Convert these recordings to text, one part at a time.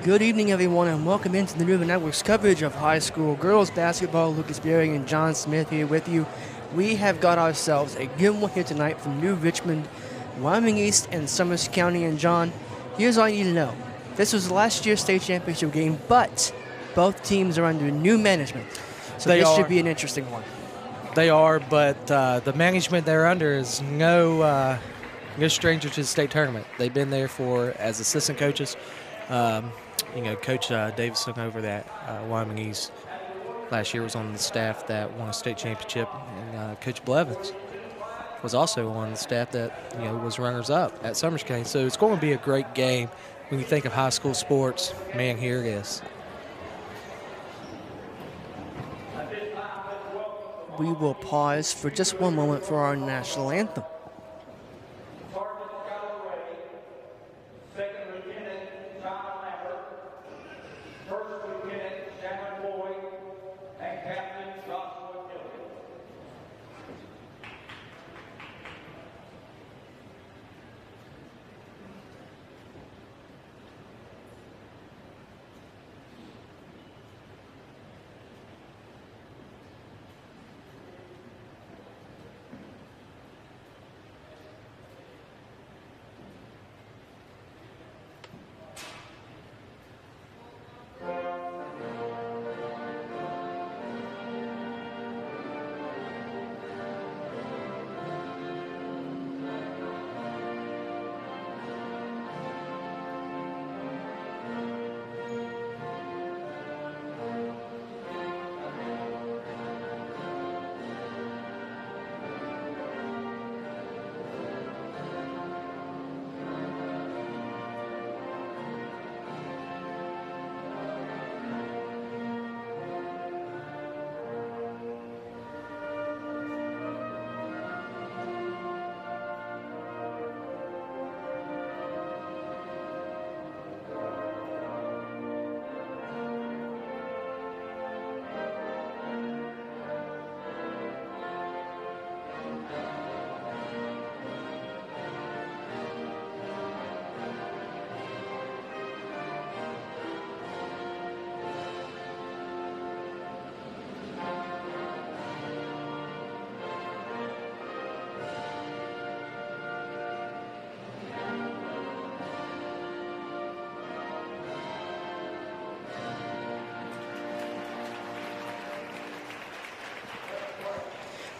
Good evening, everyone, and welcome into the Newman Network's coverage of high school girls basketball. Lucas Berry and John Smith here with you. We have got ourselves a good one here tonight from New Richmond, Wyoming East, and Summers County. And John, here's all you need to know. This was last year's state championship game, but both teams are under new management. So this should be an interesting one. They are, but the management they're under is no stranger to the state tournament. They've been there as assistant coaches. Coach Davison over that Wyoming East last year was on the staff that won a state championship, and Coach Blevins was also on the staff that was runners-up at Summers County. So it's going to be a great game. When you think of high school sports, man, here it is. We will pause for just one moment for our national anthem.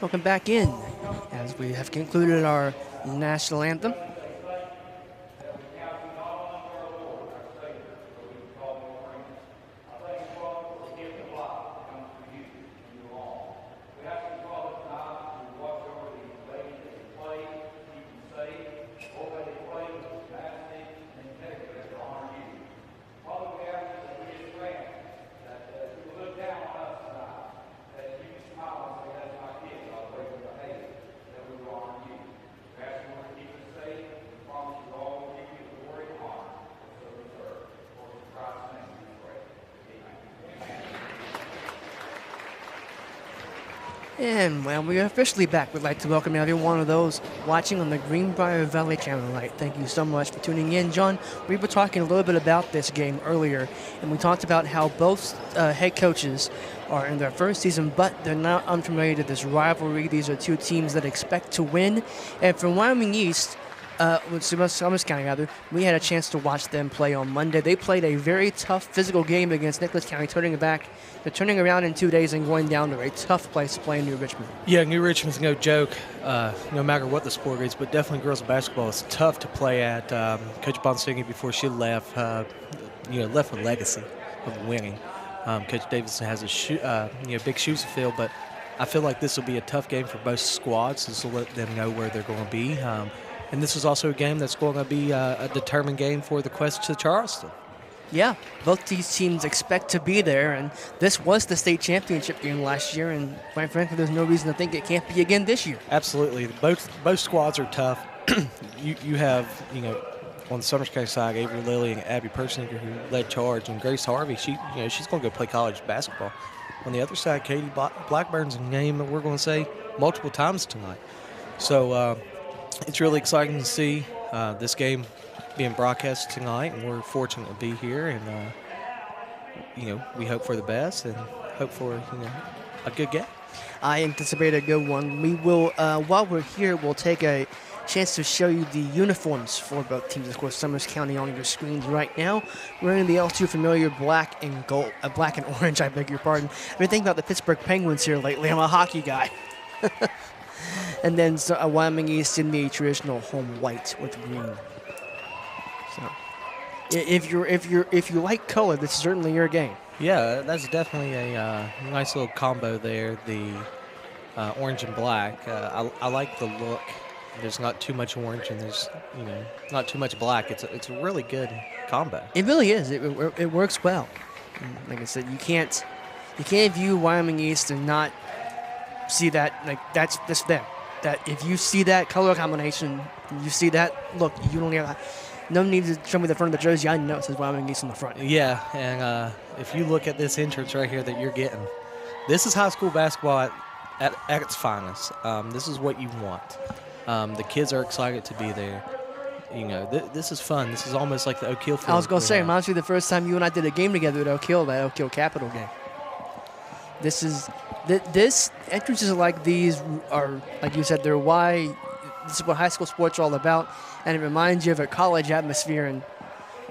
Welcome back in as we have concluded our national anthem. And well, we are officially back. We'd like to welcome every one of those watching on the Greenbrier Valley channel tonight. Thank you so much for tuning in. John, we were talking a little bit about this game earlier, and we talked about how both head coaches are in their first season, but they're not unfamiliar to this rivalry. These are two teams that expect to win. And for Wyoming East, Summers County, rather, we had a chance to watch them play on Monday. They played a very tough physical game against Nicholas County, turning it back. They're turning around in 2 days and going down to a tough place to play in New Richmond. Yeah, New Richmond's no joke, no matter what the sport is, but definitely girls basketball is tough to play at. Coach Bonsigny, before she left, left a legacy of winning. Coach Davidson has big shoes to fill, but I feel like this will be a tough game for both squads. This will let them know where they're going to be. And this is also a game that's going to be a determined game for the quest to Charleston. Yeah, both these teams expect to be there, and this was the state championship game last year, and quite frankly, there's no reason to think it can't be again this year. Absolutely. Both squads are tough. you have, on the Summers County side, Avery Lilly and Abby Persinger, who led charge, and Grace Harvey, she's going to go play college basketball. On the other side, Katie Blackburn's a name that we're going to say multiple times tonight. So it's really exciting to see. This game being broadcast tonight, and we're fortunate to be here. And we hope for the best and hope for a good game. I anticipate a good one. We will, while we're here, we'll take a chance to show you the uniforms for both teams. Of course, Summers County on your screens right now. We're in the all too familiar black and gold, black and orange. I beg your pardon. I've been thinking about the Pittsburgh Penguins here lately. I'm a hockey guy. And then Wyoming East in the traditional home white with green. So, if you like color, this is certainly your game. Yeah, that's definitely a nice little combo there. The orange and black. I like the look. There's not too much orange and there's not too much black. It's a really good combo. It really is. It works well. And like I said, you can't view Wyoming East and not see that that's them. That if you see that color combination, you see that look, you don't have no need to show me the front of the jersey. I know it says Wyoming East on the front. Yeah, and if you look at this entrance right here that you're getting, this is high school basketball at its finest. This is what you want. The kids are excited to be there. This is fun. This is almost like the Oak Hill field. I was going to say, reminds me of the first time you and I did a game together at Oak Hill, that Oak Hill Capital game. This entrances like these are, like you said, they're why this is what high school sports are all about, and it reminds you of a college atmosphere. And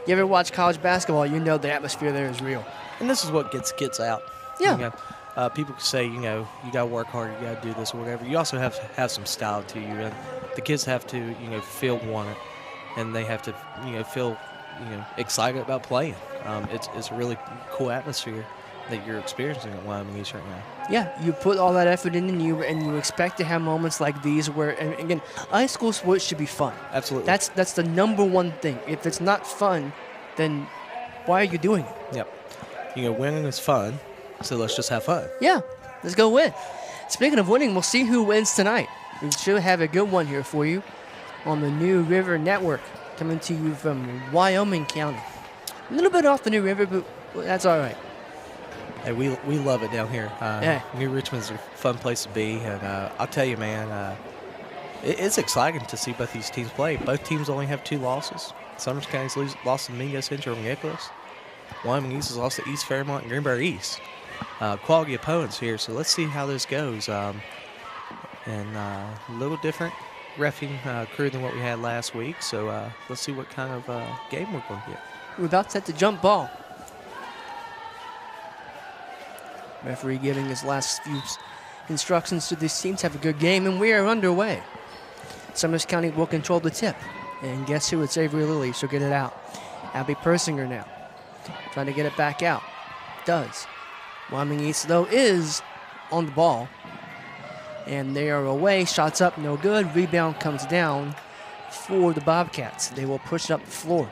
you ever watch college basketball, you know the atmosphere there is real. And this is what gets kids out. Yeah. People can say, you got to work hard, you got to do this or whatever. You also have to have some style to you, and the kids have to, feel wanted, and they have to, feel, excited about playing. It's a really cool atmosphere that you're experiencing at Wyoming East right now. Yeah, you put all that effort in, and you expect to have moments like these where, and again, high school sports should be fun. Absolutely. That's the number one thing. If it's not fun, then why are you doing it? Yep. Winning is fun, so let's just have fun. Yeah, let's go win. Speaking of winning, we'll see who wins tonight. We should have a good one here for you on the New River Network, coming to you from Wyoming County. A little bit off the New River, but that's all right. Hey, we love it down here. Yeah. New Richmond's a fun place to be, and I'll tell you, man, it's exciting to see both these teams play. Both teams only have 2 losses. Summers County's lost to Mingo Central and Nicholas. Wyoming East has lost to East Fairmont and Greenbrier East. Quality opponents here, so let's see how this goes. And a little different reffing crew than what we had last week, so let's see what kind of game we're going to get. We're about set to jump ball. Referee giving his last few instructions to these teams. Have a good game, and we are underway. Summers County will control the tip. And guess who? It's Avery Lilly. She'll get it out. Abby Persinger now. Trying to get it back out. Does. Wyoming East, though, is on the ball. And they are away. Shots up, no good. Rebound comes down for the Bobcats. They will push up the floor.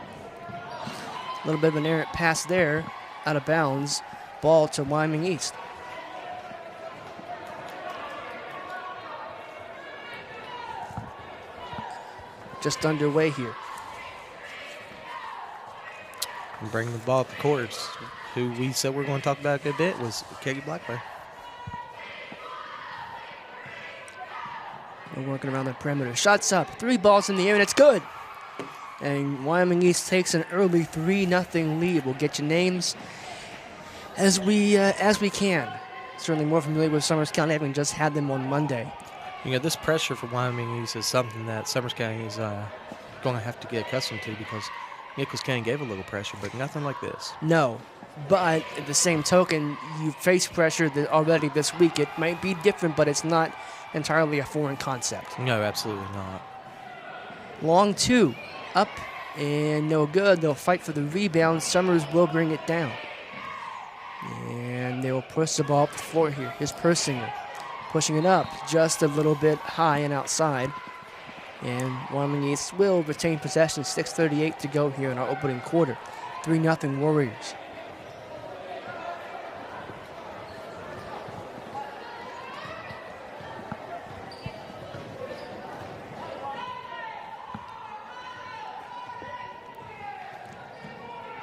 A little bit of an errant pass there. Out of bounds. Ball to Wyoming East. Just underway here. And bringing the ball up the courts, who we said we're going to talk about a good bit, was Katie Blackburn. They're working around the perimeter. Shots up. 3 balls in the air, and it's good. And Wyoming East takes an early 3-0 lead. We'll get you names as we can. Certainly more familiar with Summers County, having just had them on Monday. This pressure for Wyoming East is something that Summers County is going to have to get accustomed to, because Nicholas County gave a little pressure, but nothing like this. No, but at the same token, you face pressure already this week. It might be different, but it's not entirely a foreign concept. No, absolutely not. Long 2, up and no good. They'll fight for the rebound. Summers will bring it down. And they will push the ball up the floor here. Here's Persinger pushing it up just a little bit high and outside. And Wyoming East will retain possession. 6:38 to go here in our opening quarter. 3-0 Warriors.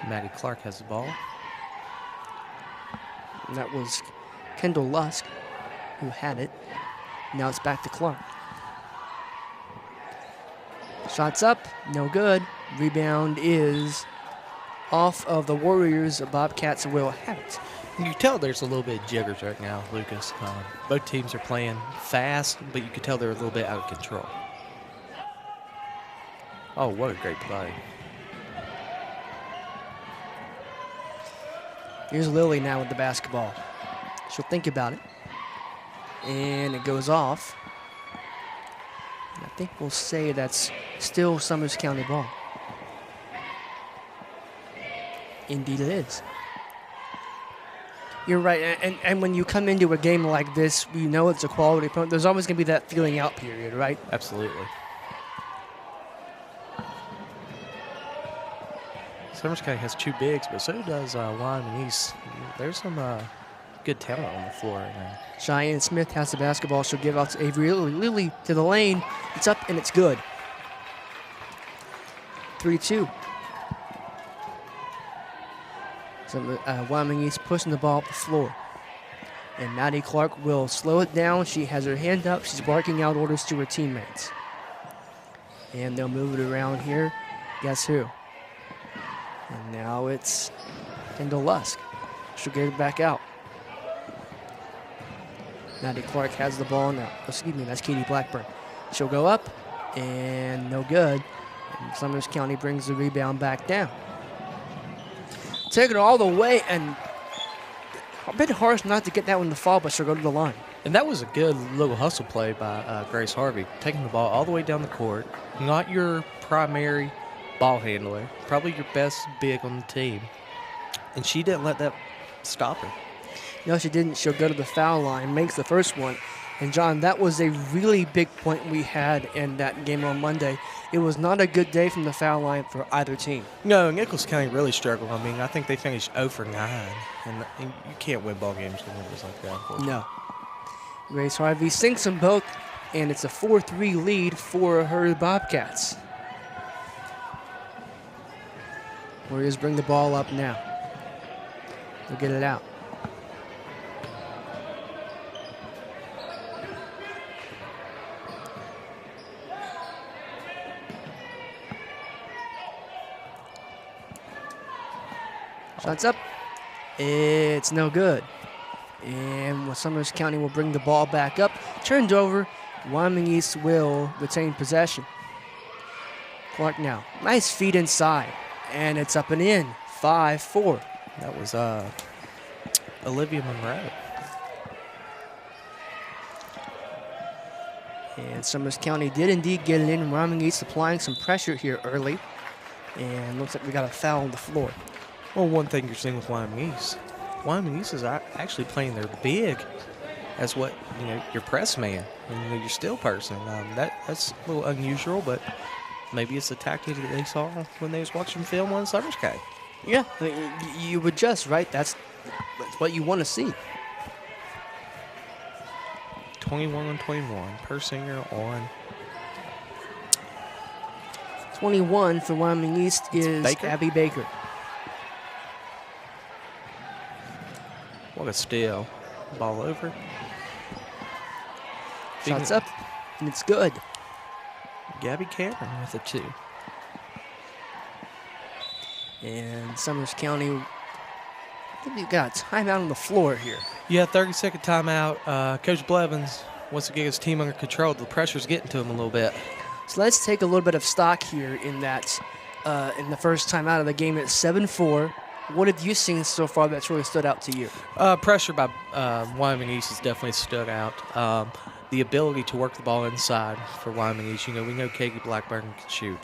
Maddie Clark has the ball. And that was Kendall Lusk who had it. Now it's back to Clark. Shots up, no good. Rebound is off of the Warriors. The Bobcats will have it. You can tell there's a little bit of jiggers right now, Lucas. Both teams are playing fast, but you can tell they're a little bit out of control. Oh, what a great play. Here's Lily now with the basketball. She'll think about it. And it goes off. And I think we'll say that's still Summers County ball. Indeed it is. You're right, and when you come into a game like this, you know it's a quality opponent. There's always going to be that feeling out period, right? Absolutely. Summers County has 2 bigs, but so does Wyoming East. There's some good talent on the floor right now. Cheyenne Smith has the basketball. She'll give out to Avery Lilly to the lane. It's up and it's good. 3-2. So Wyoming East pushing the ball up the floor. And Maddie Clark will slow it down. She has her hand up. She's barking out orders to her teammates. And they'll move it around here. Guess who? And now it's Kendall Lusk. She'll get it back out. Maddie Clark has the ball now. Excuse me, that's Katie Blackburn. She'll go up, and no good. And Summers County brings the rebound back down. Take it all the way, and a bit harsh not to get that one to fall, but she'll go to the line. And that was a good little hustle play by Grace Harvey, taking the ball all the way down the court. Not your primary ball handler, probably your best big on the team. And she didn't let that stop her. No, she didn't. She'll go to the foul line, makes the first one. And, John, that was a really big point we had in that game on Monday. It was not a good day from the foul line for either team. No, Nichols County really struggled. I mean, I think they finished 0 for 9. And you can't win ball games when it was like that. No. Grace Harvey sinks them both, and it's a 4-3 lead for her Bobcats. Warriors bring the ball up now. They'll get it out. Shots up. It's no good. And Summers County will bring the ball back up. Turned over. Wyoming East will retain possession. Clark now. Nice feed inside. And it's up and in. 5-4. That was Olivia Monroe. And Summers County did indeed get it in. Wyoming East applying some pressure here early. And looks like we got a foul on the floor. Well, one thing you're seeing with Wyoming East is actually playing their big as what, your press man and your still person. That's a little unusual, but maybe it's a tactic that they saw when they was watching film on Summers County. Yeah, you would just, right? That's what you want to see. 21-21. Persinger on. 21 for Wyoming East is Baker? Abby Baker. What a steal. Ball over. Shots up, and it's good. Gabby Cameron with a 2. And Summers County, I think we've got a timeout on the floor here. Yeah, 30-second timeout. Coach Blevins wants to get his team under control. The pressure's getting to him a little bit. So let's take a little bit of stock here in that, in the first time out of the game at 7-4. What have you seen so far that's really stood out to you? Pressure by Wyoming East has definitely stood out. The ability to work the ball inside for Wyoming East. We know Katie Blackburn can shoot,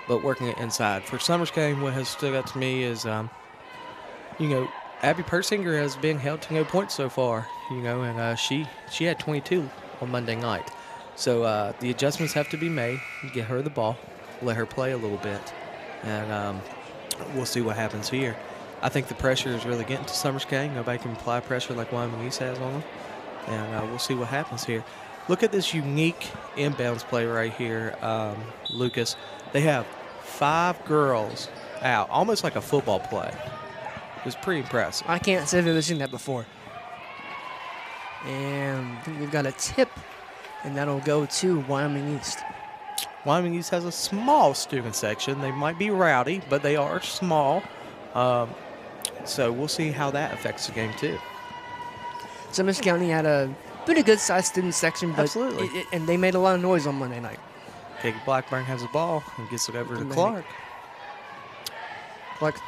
but working it inside. For Summers County, what has stood out to me is, Abby Persinger has been held to no points so far, and she had 22 on Monday night. So the adjustments have to be made. Get her the ball, let her play a little bit, and we'll see what happens here. I think the pressure is really getting to Summers County. Nobody can apply pressure like Wyoming East has on them, and we'll see what happens here. Look at this unique inbounds play right here, Lucas. They have 5 girls out, almost like a football play. It was pretty impressive. I can't say I've ever seen that before. And I think we've got a tip, and that'll go to Wyoming East. Wyoming East has a small student section. They might be rowdy, but they are small. So we'll see how that affects the game, too. Summers County had a pretty good-sized student section, but Absolutely. And they made a lot of noise on Monday night. Katie Blackburn has the ball and gets it over to Clark. Clark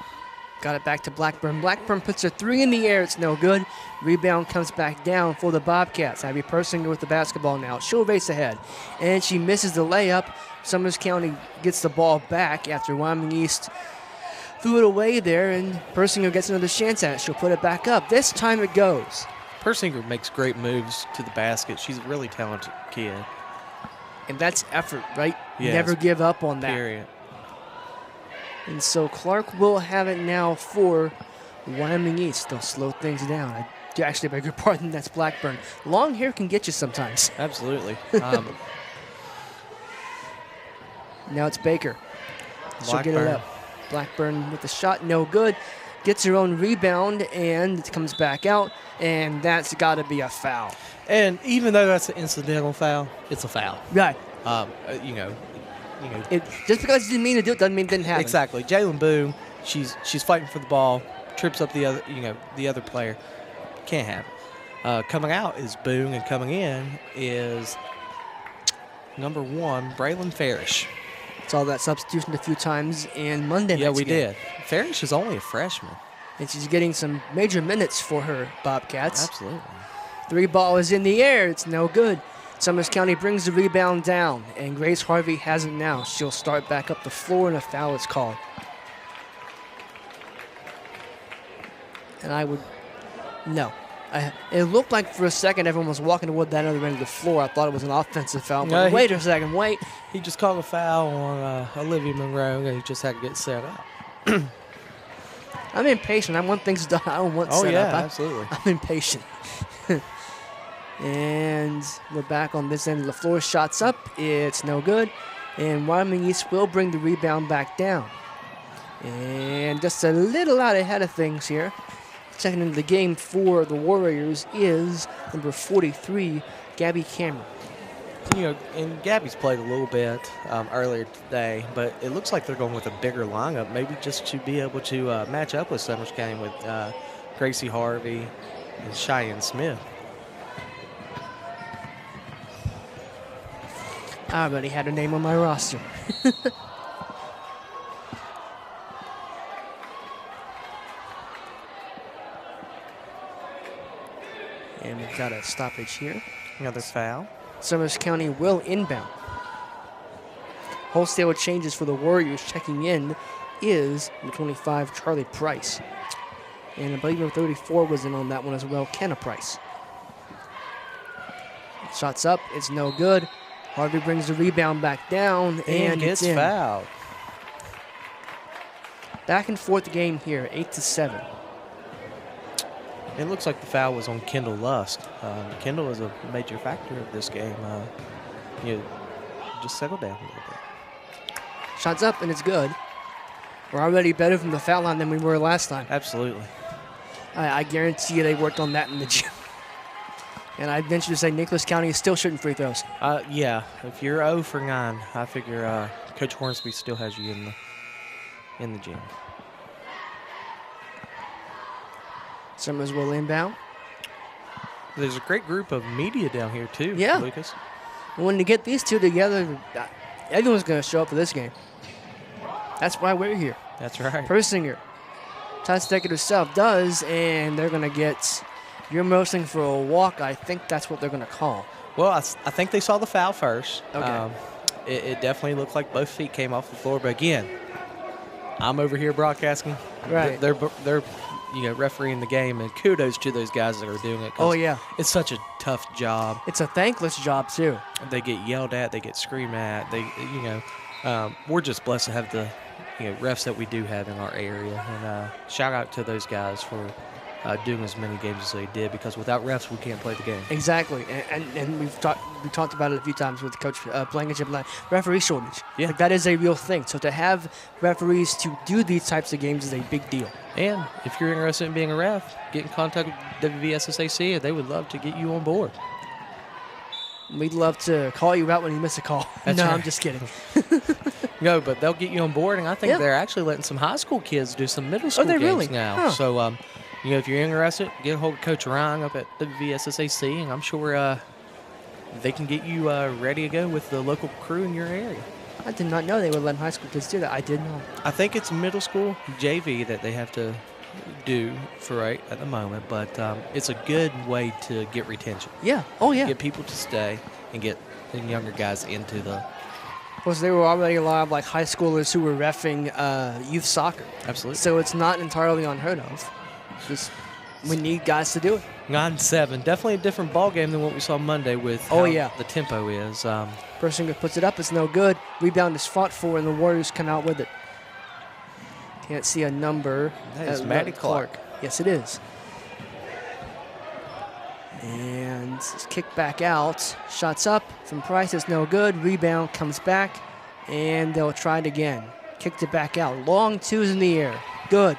got it back to Blackburn. Blackburn puts a 3 in the air. It's no good. Rebound comes back down for the Bobcats. Abby Persinger with the basketball now. She'll race ahead. And she misses the layup. Summers County gets the ball back after Wyoming East threw it away there, and Persinger gets another chance at it. She'll put it back up. This time it goes. Persinger makes great moves to the basket. She's a really talented kid. And that's effort, right? Yes. Never give up on that. Period. And so Clark will have it now for Wyoming East. They'll slow things down. I actually beg your pardon, that's Blackburn. Long hair can get you sometimes. Absolutely. Now it's Baker. She'll get it up. Blackburn with the shot, no good. Gets her own rebound, and it comes back out, and that's got to be a foul. And even though that's an incidental foul, it's a foul. Right. Just because you didn't mean to do it doesn't mean it didn't happen. Exactly. Jalen Boone, she's fighting for the ball, trips up the other player. Can't happen. Coming out is Boone, and coming in is number 1, Braylon Farish. Saw that substitution a few times in Monday night's Yeah, we game. did. Farish is only a freshman. And she's getting some major minutes for her Bobcats. Absolutely. 3 ball is in the air. It's no good. Summers County brings the rebound down, and Grace Harvey has it now. She'll start back up the floor, and a foul is called. And it looked like for a second everyone was walking toward that other end of the floor. I thought it was an offensive foul. But wait a second, wait. He just called a foul on Olivia Monroe, and he just had to get set up. I'm impatient. I want things done. I don't want set up. Oh, yeah, absolutely. I'm impatient. And we're back on this end of the floor. Shots up. It's no good. And Wyoming East will bring the rebound back down. And just a little out ahead of things here. Checking into the game for the Warriors is number 43, Gabby Cameron. And Gabby's played a little bit earlier today, but it looks like they're going with a bigger lineup, maybe just to be able to match up with Summers County with Gracie Harvey and Cheyenne Smith. I already had her name on my roster. And we've got a stoppage here. Another foul. Summers County will inbound. Wholesale changes for the Warriors. Checking in is number 25, Charlie Price. And I believe number 34 was in on that one as well, Kenna Price. Shots up, it's no good. Harvey brings the rebound back down, and gets it's in. fouled. Back and forth game here, 8-7. It looks like the foul was on Kendall Lusk. Kendall is a major factor of this game. Just settle down a little bit. Shots up, and it's good. We're already better from the foul line than we were last time. Absolutely. I guarantee you they worked on that in the gym. And I venture to say Nicholas County is still shooting free throws. Yeah, if you're 0 for 9, I figure Coach Hornsby still has you in the gym. Summers will inbound. There's a great group of media down here, too, Yeah. Lucas. When you get these two together, everyone's going to show up for this game. That's why we're here. That's right. Persinger tries to take it herself, does, and they're going to get, you're motioning for a walk. I think that's what they're going to call. Well, I think they saw the foul first. Okay. It definitely looked like both feet came off the floor, but again, I'm over here broadcasting. Right. They're refereeing the game, and kudos to those guys that are doing it. Oh, yeah. It's such a tough job. It's a thankless job, too. They get yelled at, they get screamed at. We're just blessed to have the refs that we do have in our area, and shout out to those guys for doing as many games as they did, because without refs we can't play the game. Exactly, and we talked about it a few times with Coach Blankenship. Referee shortage, Yeah. that is a real thing. So to have referees to do these types of games is a big deal. And if you're interested in being a ref, get in contact with WVSSAC. They would love to get you on board. We'd love to call you out when you miss a call. That's no, right. I'm just kidding. No, but they'll get you on board, and I think Yeah. they're actually letting some high school kids do some middle school they games really? now. Huh. So, if you're interested, get a hold of Coach Ryan up at WVSSAC, and I'm sure they can get you ready to go with the local crew in your area. I did not know they would let high school kids do that. I did not. I think it's middle school JV that they have to do for right at the moment, but it's a good way to get retention. Yeah. Oh, yeah. Get people to stay and get the younger guys into the. Plus, there were already a lot of like high schoolers who were reffing youth soccer. Absolutely. So it's not entirely unheard of. Just we need guys to do it. 9-7, definitely a different ball game than what we saw Monday with how the tempo is. Person who puts it up is no good. Rebound is fought for, and the Warriors come out with it. Can't see a number. That is Maddie Clark. Yes, it is. And it's kicked back out. Shots up from Price is no good. Rebound comes back, and they'll try it again. Kicked it back out. Long twos in the air. Good.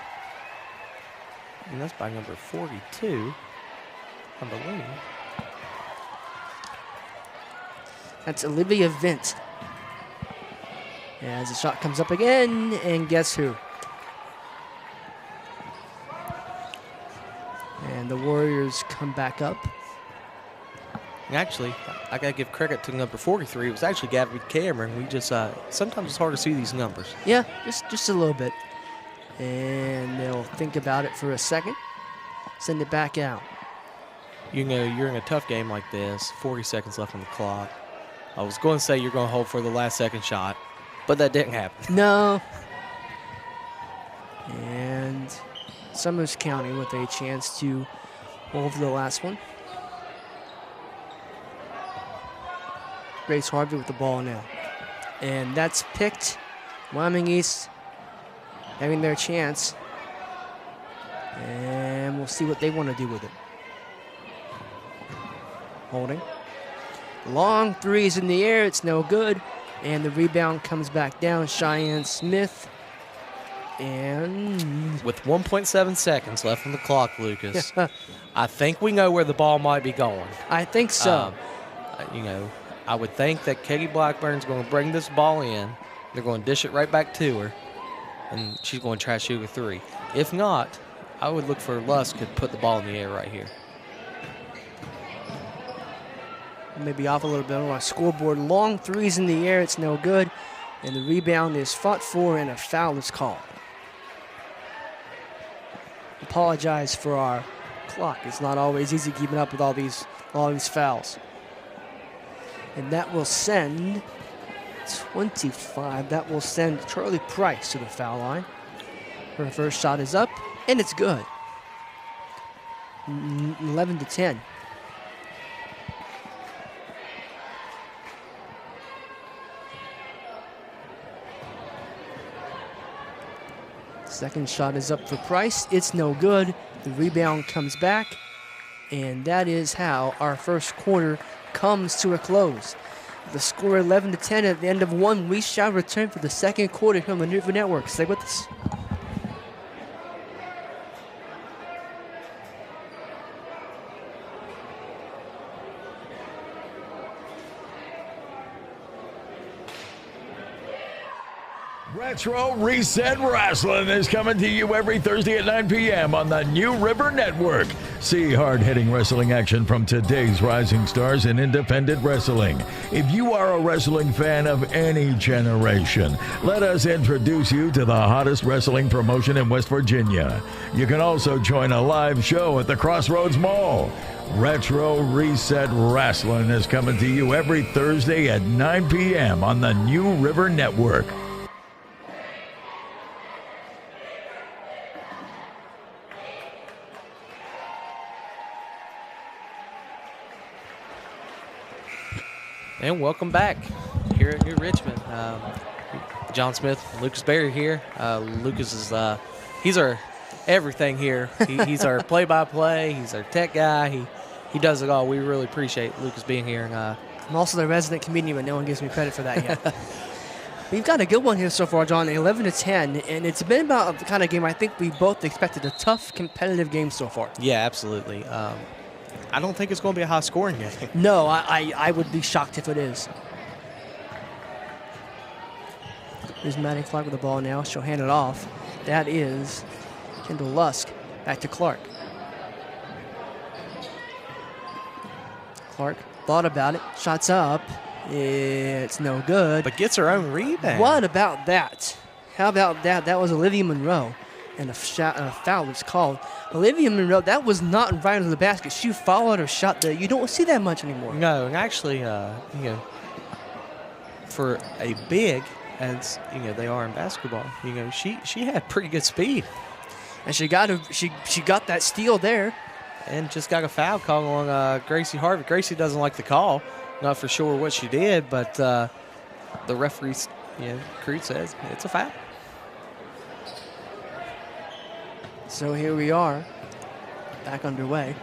And that's by number 42, I believe. That's Olivia Vint. As the shot comes up again, and guess who? And the Warriors come back up. Actually, I got to give credit to number 43. It was actually Gabby Cameron. We just sometimes it's hard to see these numbers. Yeah, just a little bit. And they'll think about it for a second. Send it back out. You know, you're in a tough game like this. 40 seconds left on the clock. I was going to say you're going to hold for the last second shot, but that didn't happen. No. And Summers County with a chance to hold for the last one. Grace Harvey with the ball now. And that's picked. Wyoming East having their chance. And we'll see what they want to do with it. Holding. Long threes in the air. It's no good. And the rebound comes back down. Cheyenne Smith. And With 1.7 seconds left on the clock, Lucas, I think we know where the ball might be going. I think so. I would think that Katie Blackburn's going to bring this ball in. They're going to dish it right back to her, and she's going to try to shoot a three. If not, I would look for Lusk to put the ball in the air right here. Maybe off a little bit on our scoreboard. Long threes in the air. It's no good. And the rebound is fought for, and a foul is called. Apologize for our clock. It's not always easy keeping up with all these fouls. And that will send 25. That will send Charlie Price to the foul line. Her first shot is up, and it's good. 11-10. Second shot is up for Price. It's no good. The rebound comes back. And that is how our first quarter comes to a close. The score 11-10 at the end of one. We shall return for the second quarter here on the New River Network. Stay with us. Retro Reset Wrestling is coming to you every Thursday at 9 p.m. on the New River Network. See hard-hitting wrestling action from today's rising stars in independent wrestling. If you are a wrestling fan of any generation, let us introduce you to the hottest wrestling promotion in West Virginia. You can also join a live show at the Crossroads Mall. Retro Reset Wrestling is coming to you every Thursday at 9 p.m. on the New River Network. And welcome back here at New Richmond. John Smith, Lucas Berry here. Lucas is he's our everything here. He's our play-by-play. He's our tech guy. He does it all. We really appreciate Lucas being here. And I'm also the resident comedian, but no one gives me credit for that yet. We've got a good one here so far, John, 11-10, and it's been about the kind of game I think we both expected, a tough, competitive game so far. yeah, absolutely. I don't think it's going to be a high-scoring game. No, I would be shocked if it is. There's Maddie Clark with the ball now. She'll hand it off. That is Kendall Lusk. Back to Clark. Clark thought about it. Shots up. It's no good. But gets her own rebound. What about that? How about that? That was Olivia Monroe. And a foul was called. Olivia Monroe, that was not right into the basket. She followed her shot there. You don't see that much anymore. No, and actually, for a big, as they are in basketball, she had pretty good speed. And she got that steal there. And just got a foul call on Gracie Harvey. Gracie doesn't like the call. Not for sure what she did, but the referee, Creed says it's a foul. So here we are, back underway.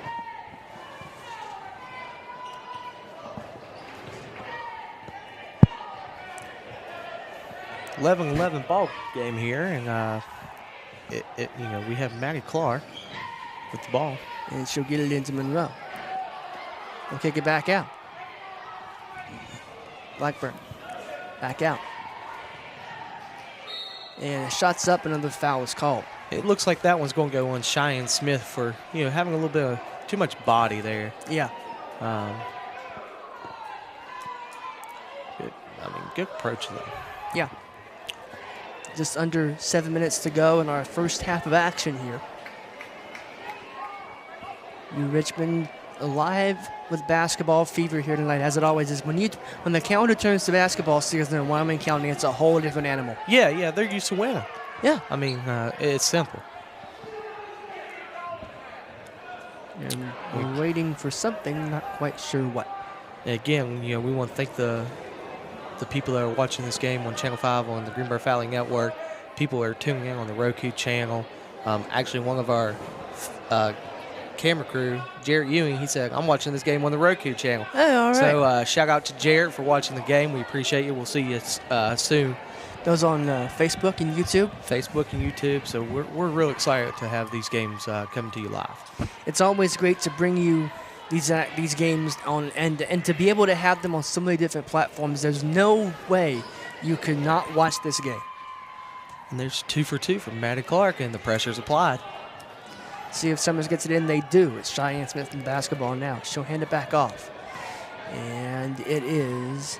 (11-11) ball game here, and we have Maddie Clark with the ball. And she'll get it into Monroe. We'll kick it back out. Blackburn, back out. And shots up, another foul is called. It looks like that one's going to go on Cheyenne Smith for, having a little bit of too much body there. Yeah. Good approach there. Yeah. Just under 7 minutes to go in our first half of action here. New Richmond alive with basketball fever here tonight, as it always is. When the calendar turns to basketball season in Wyoming County, it's a whole different animal. Yeah, they're used to winning. Yeah. It's simple. And we're waiting for something, not quite sure what. Again, we want to thank the people that are watching this game on Channel 5 on the Greenbrier Valley Network. People are tuning in on the Roku channel. Actually, one of our camera crew, Jarrett Ewing, he said, I'm watching this game on the Roku channel. Hey, all right. So shout out to Jarrett for watching the game. We appreciate you. We'll see you soon. Those on Facebook and YouTube? Facebook and YouTube. So we're real excited to have these games coming to you live. It's always great to bring you these games on and to be able to have them on so many different platforms. There's no way you could not watch this game. And there's 2 for 2 from Maddie Clark, and the pressure's applied. See if Summers gets it in. They do. It's Cheyenne Smith in basketball now. She'll hand it back off. And it is...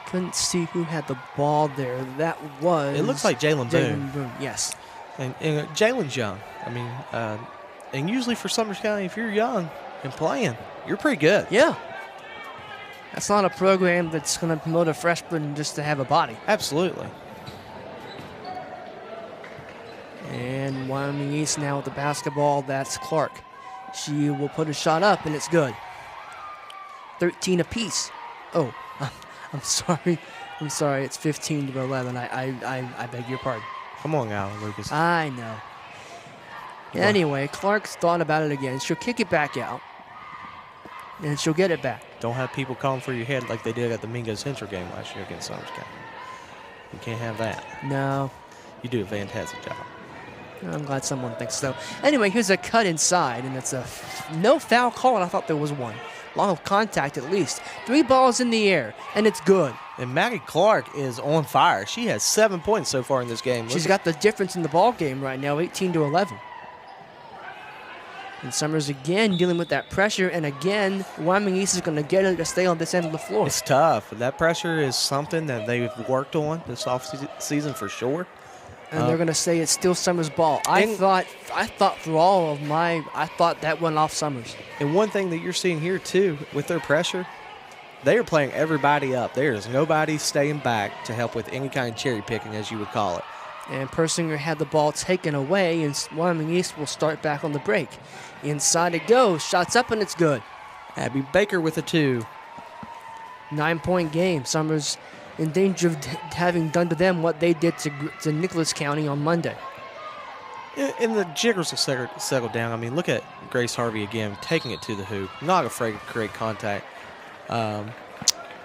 Couldn't see who had the ball there. That was... It looks like Jalen Boone. Jalen Boone, yes. And Jalen's young. And usually for Summers County, if you're young and playing, you're pretty good. Yeah. That's not a program that's going to promote a freshman just to have a body. Absolutely. And Wyoming East now with the basketball. That's Clark. She will put a shot up, and it's good. 13 apiece. Oh, I'm sorry. I'm sorry. It's 15-11. I beg your pardon. Come on, Alan Lucas. I know. Anyway, Clark's thought about it again. She'll kick it back out, and she'll get it back. Don't have people calling for your head like they did at the Mingo Central game last year against Summers County. You can't have that. No. You do a fantastic job. I'm glad someone thinks so. Anyway, here's a cut inside, and it's no foul call, and I thought there was one. Long of contact at least. 3 balls in the air, and it's good. And Maddie Clark is on fire. She has 7 points so far in this game. She's got the difference in the ball game right now, 18-11. And Summers again dealing with that pressure, and again, Wyoming East is going to get her to stay on this end of the floor. It's tough. That pressure is something that they've worked on this offseason for sure. And they're going to say it's still Summers' ball. I thought that went off Summers. And one thing that you're seeing here too with their pressure, they are playing everybody up. There is nobody staying back to help with any kind of cherry picking, as you would call it. And Persinger had the ball taken away, and Wyoming East will start back on the break. Inside it goes. Shots up, and it's good. Abby Baker with a 2. 9-point game. Summers in danger of having done to them what they did to Nicholas County on Monday. And the jiggers will settle down. I mean, look at Grace Harvey again, taking it to the hoop. Not afraid to create contact.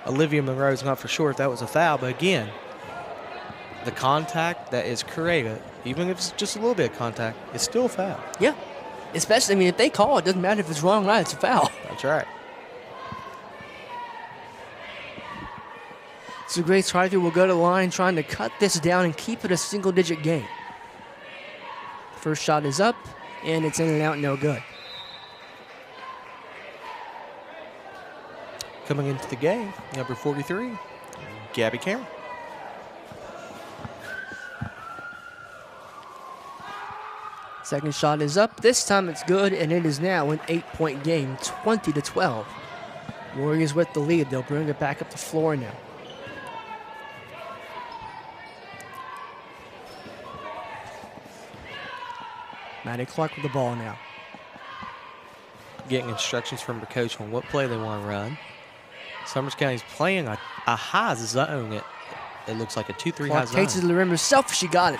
Olivia Monroe's not for sure if that was a foul, but again, the contact that is created, even if it's just a little bit of contact, is still a foul. Yeah. Especially, I mean, if they call it, doesn't matter if it's wrong or right, it's a foul. That's right. So Grace Harvey will go to the line trying to cut this down and keep it a single-digit game. First shot is up, and it's in and out, no good. Coming into the game, number 43, Gabby Cameron. Second shot is up. This time it's good, and it is now an 8-point game, 20-12. Warriors with the lead. They'll bring it back up the floor now. Maddie Clark with the ball now. Getting instructions from the coach on what play they want to run. Summers County's playing a high zone. It looks like a 2-3 high Clark zone. takes it to the rim herself. She got it.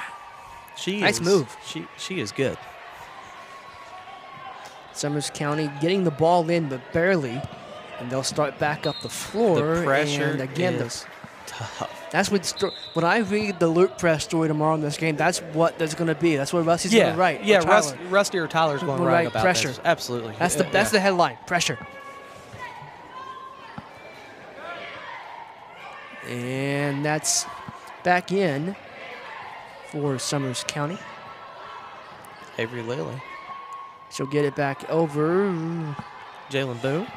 Nice move. She is good. Summers County getting the ball in, but barely. And they'll start back up the floor. The pressure and again, is tough. That's when I read the Luke Press story tomorrow in this game, that's what there's going to be. That's what Rusty's going to write. Yeah, Rusty or Tyler's going to write about pressure. This. Absolutely. That's the headline, pressure. And that's back in for Summers County. Avery Lilly. She'll get it back over. Jalen Boone.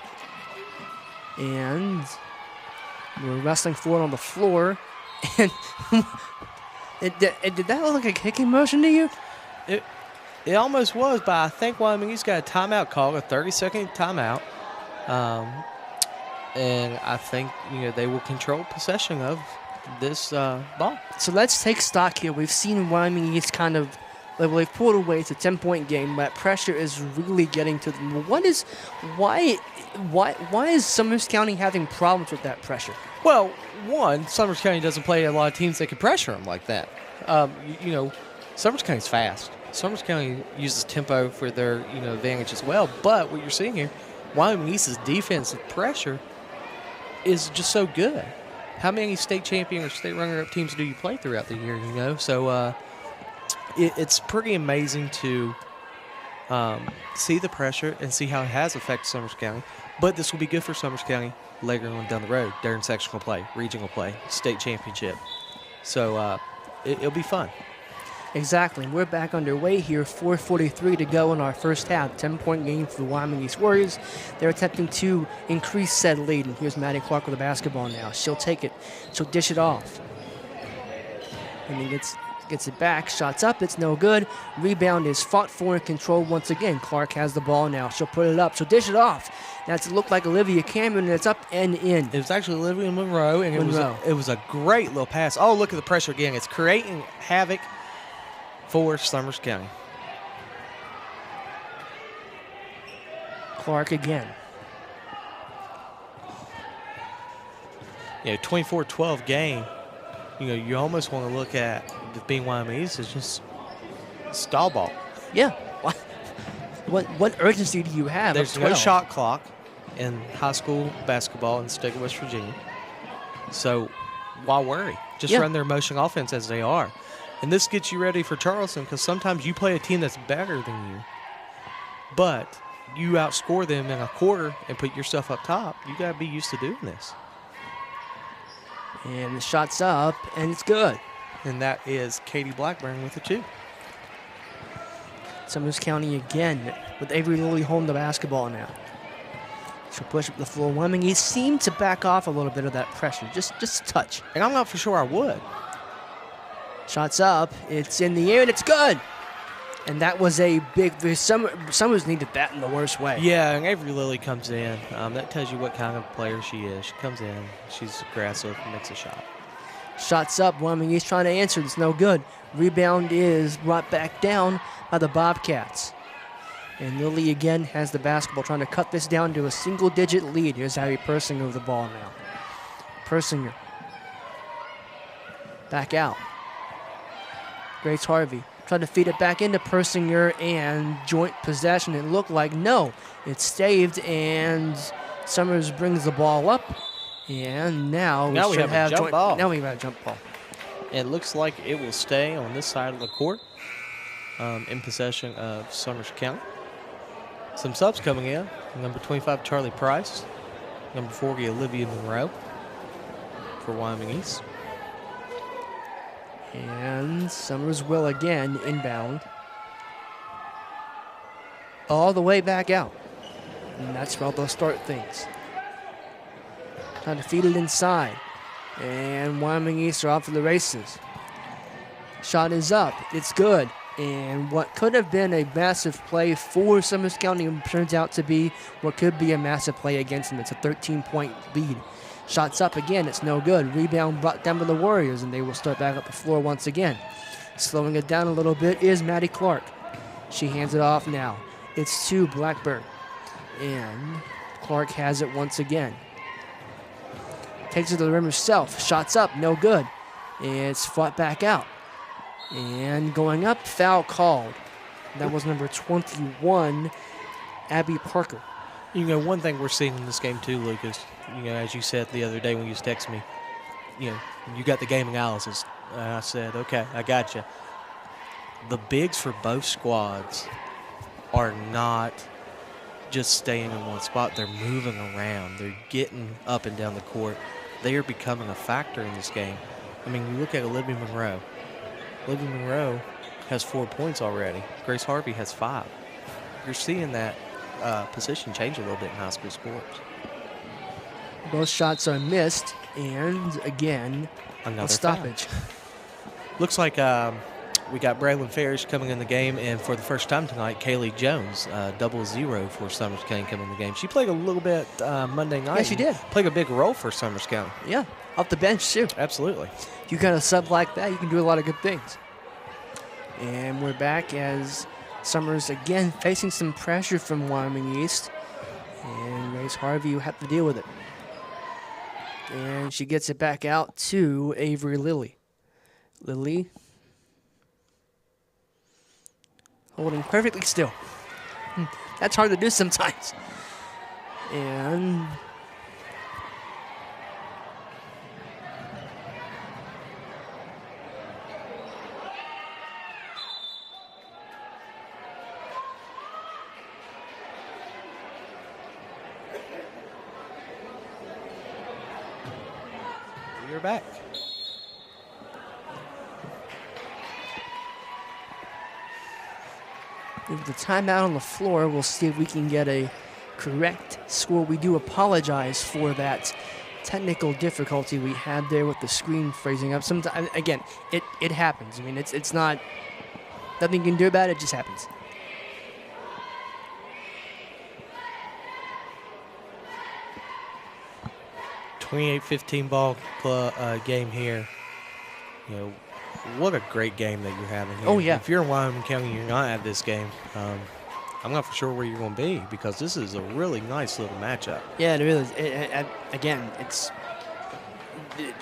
And we're wrestling for it on the floor. And did that look like a kicking motion to you? It almost was, but I think Wyoming's got a timeout call, a 30-second timeout. And I think they will control possession of this ball. So let's take stock here. We've seen Wyoming East kind of, they've pulled away. It's a 10-point game. That pressure is really getting to them. Why is Summers County having problems with that pressure? Well, one, Summers County doesn't play a lot of teams that can pressure them like that. Summers County's fast. Summers County uses tempo for their advantage as well. But what you're seeing here, Wyoming East's defensive pressure is just so good. How many state champion or state runner-up teams do you play throughout the year? So it's pretty amazing to see the pressure and see how it has affected Summers County. But this will be good for Summers County later on down the road during sectional play, regional play, state championship. So it'll be fun. Exactly. We're back underway here. 4:43 to go in our first half. 10-point game for the Wyoming East Warriors. They're attempting to increase said lead. And here's Maddie Clark with the basketball now. She'll take it. She'll dish it off. And he gets it back. Shots up. It's no good. Rebound is fought for and controlled once again. Clark has the ball now. She'll put it up. She'll dish it off. That's looked like Olivia Cameron, and it's up and in. It was actually Olivia Monroe, and it was a great little pass. Oh, look at the pressure again. It's creating havoc for Summers County. Clark again. 24-12 game. You almost want to look at the being Wyoming East as just stall ball. Yeah. What urgency do you have? There's no shot clock in high school basketball in the state of West Virginia. So why worry? Just run their motion offense as they are. And this gets you ready for Charleston because sometimes you play a team that's better than you, but you outscore them in a quarter and put yourself up top. You got to be used to doing this. And the shot's up, and it's good. And that is Katie Blackburn with the 2. Summers County again with Avery Lilly holding the basketball now. She'll push up the floor. Wyoming East seemed to back off a little bit of that pressure, just a touch. And I'm not for sure I would. Shots up. It's in the air, and it's good. And that was a big – Summers needed that in the worst way. Yeah, and Avery Lilly comes in. That tells you what kind of player she is. She comes in. She's aggressive, makes a shot. Shots up. Wyoming East trying to answer. It's no good. Rebound is brought back down by the Bobcats. And Lilly again has the basketball, trying to cut this down to a single-digit lead. Here's Harry Persinger with the ball now. Persinger. Back out. Grace Harvey tried to feed it back into Persinger and joint possession. It looked like no. It's saved, and Summers brings the ball up. And now we should have jump ball. Now we have a jump ball. It looks like it will stay on this side of the court in possession of Summers County. Some subs coming in. Number 25, Charlie Price. Number 40, Olivia Monroe for Wyoming East. And Summers will again inbound. All the way back out. And that's where they'll start things. Trying to feed it inside. And Wyoming East are off to the races. Shot is up. It's good. And what could have been a massive play for Summers County turns out to be what could be a massive play against them. It's a 13-point lead. Shots up again. It's no good. Rebound brought down by the Warriors, and they will start back up the floor once again. Slowing it down a little bit is Maddie Clark. She hands it off now. It's to Blackburn. And Clark has it once again. Takes it to the rim herself. Shots up. No good. It's fought back out. And going up, foul called. That was number 21, Abby Parker. You know, one thing we're seeing in this game too, Lucas, you know, as you said the other day when you texted me, you know, you got the game analysis. I said, okay, I got you. The bigs for both squads are not just staying in one spot. They're moving around. They're getting up and down the court. They are becoming a factor in this game. I mean, you look at Olivia Monroe. Olivia Monroe has 4 points already. Grace Harvey has 5. You're seeing that position change a little bit in high school sports. Both shots are missed, and again, Another a stoppage. Foul. Looks like we got Braylon Farish coming in the game, and for the first time tonight, Kaylee Jones, 0-0 for Summers County coming in the game. She played a little bit Monday night. Yeah, she did. Played a big role for Summers County. Yeah, off the bench too. Absolutely. If you got a sub like that, you can do a lot of good things. And we're back as Summers again facing some pressure from Wyoming East. And Grace Harvey will have to deal with it. And she gets it back out to Avery Lilly. Lilly holding perfectly still. That's hard to do sometimes. And we're back. with the timeout on the floor, we'll see if we can get a correct score. We do apologize for that technical difficulty we had there with the screen freezing up. Sometimes, again, it happens. I mean, it's not nothing you can do about it. It just happens. .28-15 ball game here. You know, what a great game that you're having here. Oh, yeah. If you're in Wyoming County, you're not at this game. I'm not for sure where you're going to be because this is a really nice little matchup. Yeah, it really is. Again,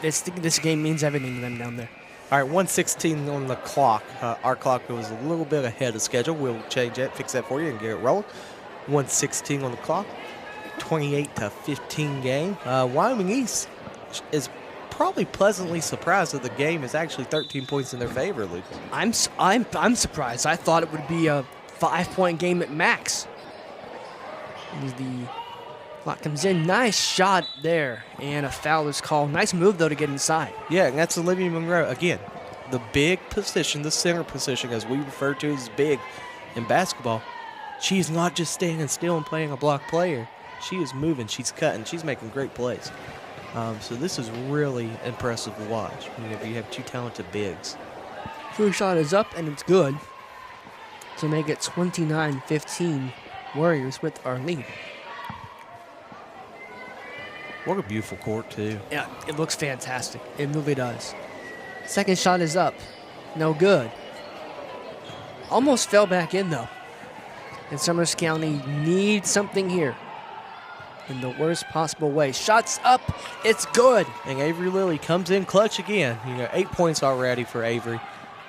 this game means everything to them down there. All right, 1:16 on the clock. Our clock was a little bit ahead of schedule. We'll change that, fix that for you, and get it rolling. 1:16 on the clock. 28-15 game. Wyoming East is probably pleasantly surprised that the game is actually 13 points in their favor, Lucas. I'm surprised. I thought it would be a 5-point game at max. As the clock comes in, nice shot there, and a foul is called. Nice move though to get inside. Yeah, and that's Olivia Monroe again. The big position, the center position, as we refer to as big in basketball. She's not just standing still and playing a block player. She is moving, she's cutting, she's making great plays. So this is really impressive to watch. You have two talented bigs. First shot is up, and it's good to make it 29-15 Warriors with our lead. What a beautiful court, too. Yeah, it looks fantastic. It really does. Second shot is up. No good. Almost fell back in, though. And Summers County needs something here in the worst possible way. Shots up. It's good. And Avery Lilly comes in clutch again. 8 points already for Avery.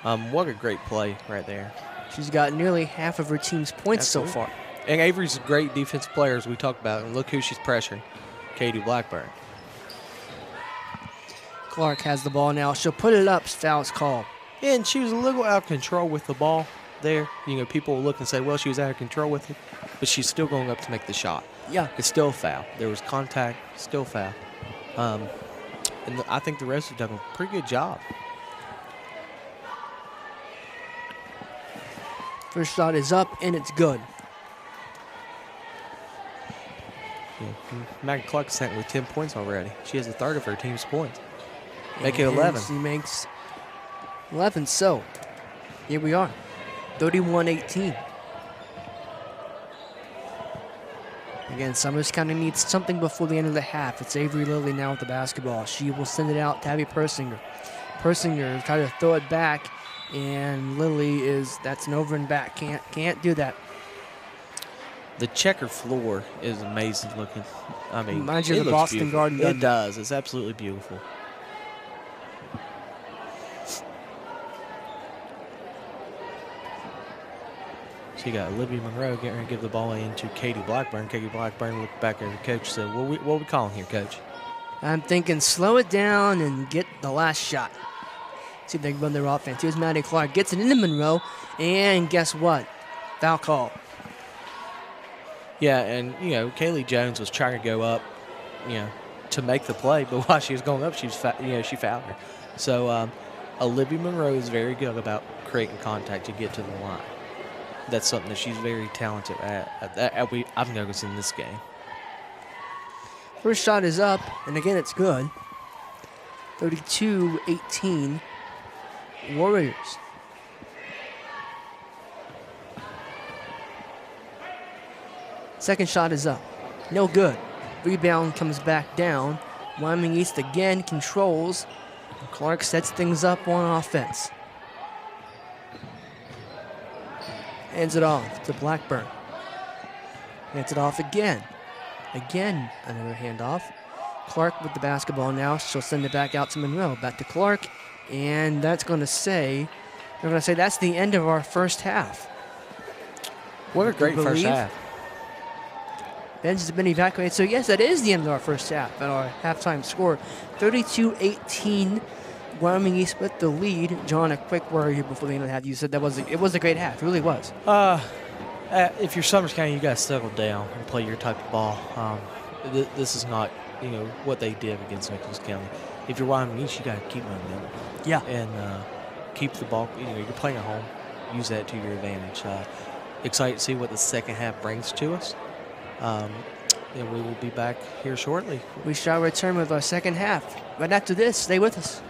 What a great play right there. She's got nearly half of her team's points so far. And Avery's a great defensive player, as we talked about. And look who she's pressuring. Katie Blackburn. Clark has the ball now. She'll put it up. Foul's called. And she was a little out of control with the ball there. People will look and say, well, she was out of control with it. But she's still going up to make the shot. Yeah. It's still a foul. There was contact, still foul. And I think the refs have done a pretty good job. First shot is up, and it's good. Maggie Clark is sitting with 10 points already. She has a third of her team's points. Make it 11. She makes 11, so here we are, 31-18. Again, Summers County needs something before the end of the half. It's Avery Lilly now with the basketball. She will send it out to Abby Persinger. Persinger try to throw it back, and Lilly that's an over and back. Can't do that. The checker floor is amazing looking. I mean, reminds you it of the looks Boston beautiful. Garden. It does. It's absolutely beautiful. So you got Olivia Monroe getting ready to give the ball in to Katie Blackburn. Katie Blackburn looked back at the coach and said, what are we calling here, coach? I'm thinking slow it down and get the last shot. See if they can run their offense. Here's Maddie Clark. Gets it into Monroe. And guess what? Foul call. Yeah, and, Kaylee Jones was trying to go up, to make the play. But while she was going up, she fouled her. So Olivia Monroe is very good about creating contact to get to the line. That's something that she's very talented at. I've noticed in this game. First shot is up, and again, it's good. 32-18, Warriors. Second shot is up. No good. Rebound comes back down. Wyoming East again controls. Clark sets things up on offense. Hands it off to Blackburn. Hands it off again. Again, another handoff. Clark with the basketball now. She'll send it back out to Monroe. Back to Clark. And that's going to say, that's the end of our first half. What a great first half. Bench has been evacuated. So, yes, that is the end of our first half. And our halftime score, 32-18. Wyoming East with the lead. John, a quick word here before the end of the half. You said it was a great half. It really was. If you're Summers County, you got to settle down and play your type of ball. This is not, what they did against Nicholas County. If you're Wyoming East, you got to keep momentum. Yeah. And keep the ball. You're playing at home. Use that to your advantage. Excited to see what the second half brings to us. And we will be back here shortly. We shall return with our second half. Right after this, stay with us.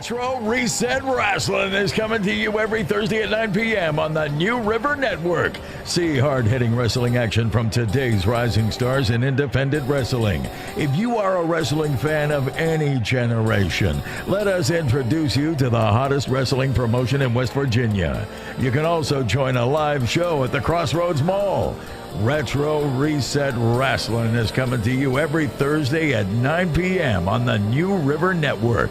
Retro Reset Wrestling is coming to you every Thursday at 9 p.m. on the New River Network. See hard-hitting wrestling action from today's rising stars in independent wrestling. If you are a wrestling fan of any generation, let us introduce you to the hottest wrestling promotion in West Virginia. You can also join a live show at the Crossroads Mall. Retro Reset Wrestling is coming to you every Thursday at 9 p.m. on the New River Network.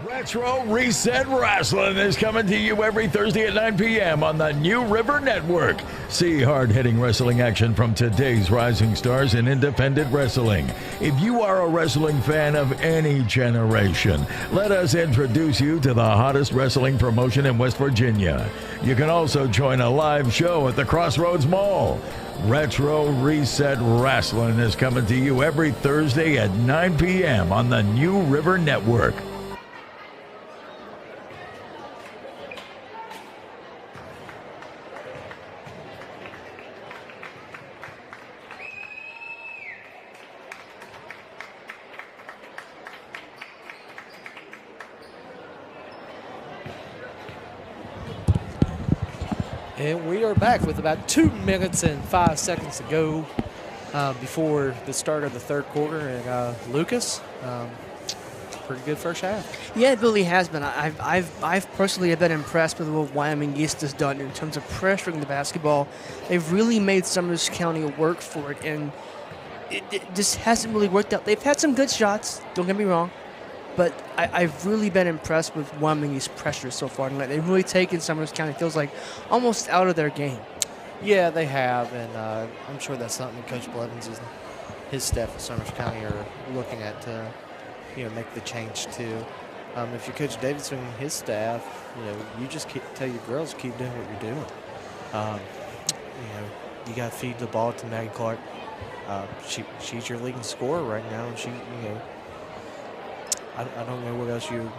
Retro Reset Wrestling is coming to you every Thursday at 9 p.m. on the New River Network. See hard-hitting wrestling action from today's rising stars in independent wrestling. If you are a wrestling fan of any generation, let us introduce you to the hottest wrestling promotion in West Virginia. You can also join a live show at the Crossroads Mall. Retro Reset Wrestling is coming to you every Thursday at 9 p.m. on the New River Network. And we are back with about 2 minutes and 5 seconds to go before the start of the third quarter. And Lucas, pretty good first half. Yeah, it really has been. I've personally been impressed with what Wyoming East has done in terms of pressuring the basketball. They've really made Summers County work for it, and it just hasn't really worked out. They've had some good shots, don't get me wrong, but I've really been impressed with Wyoming East's pressure so far tonight. They've really taken Summers County, feels like, almost out of their game. Yeah, they have, and I'm sure that's something Coach Blevins and his staff at Summers County are looking at to, make the change too. If you're Coach Davidson and his staff, you just tell your girls keep doing what you're doing. You got to feed the ball to Maggie Clark. She's your leading scorer right now, and I don't know what else you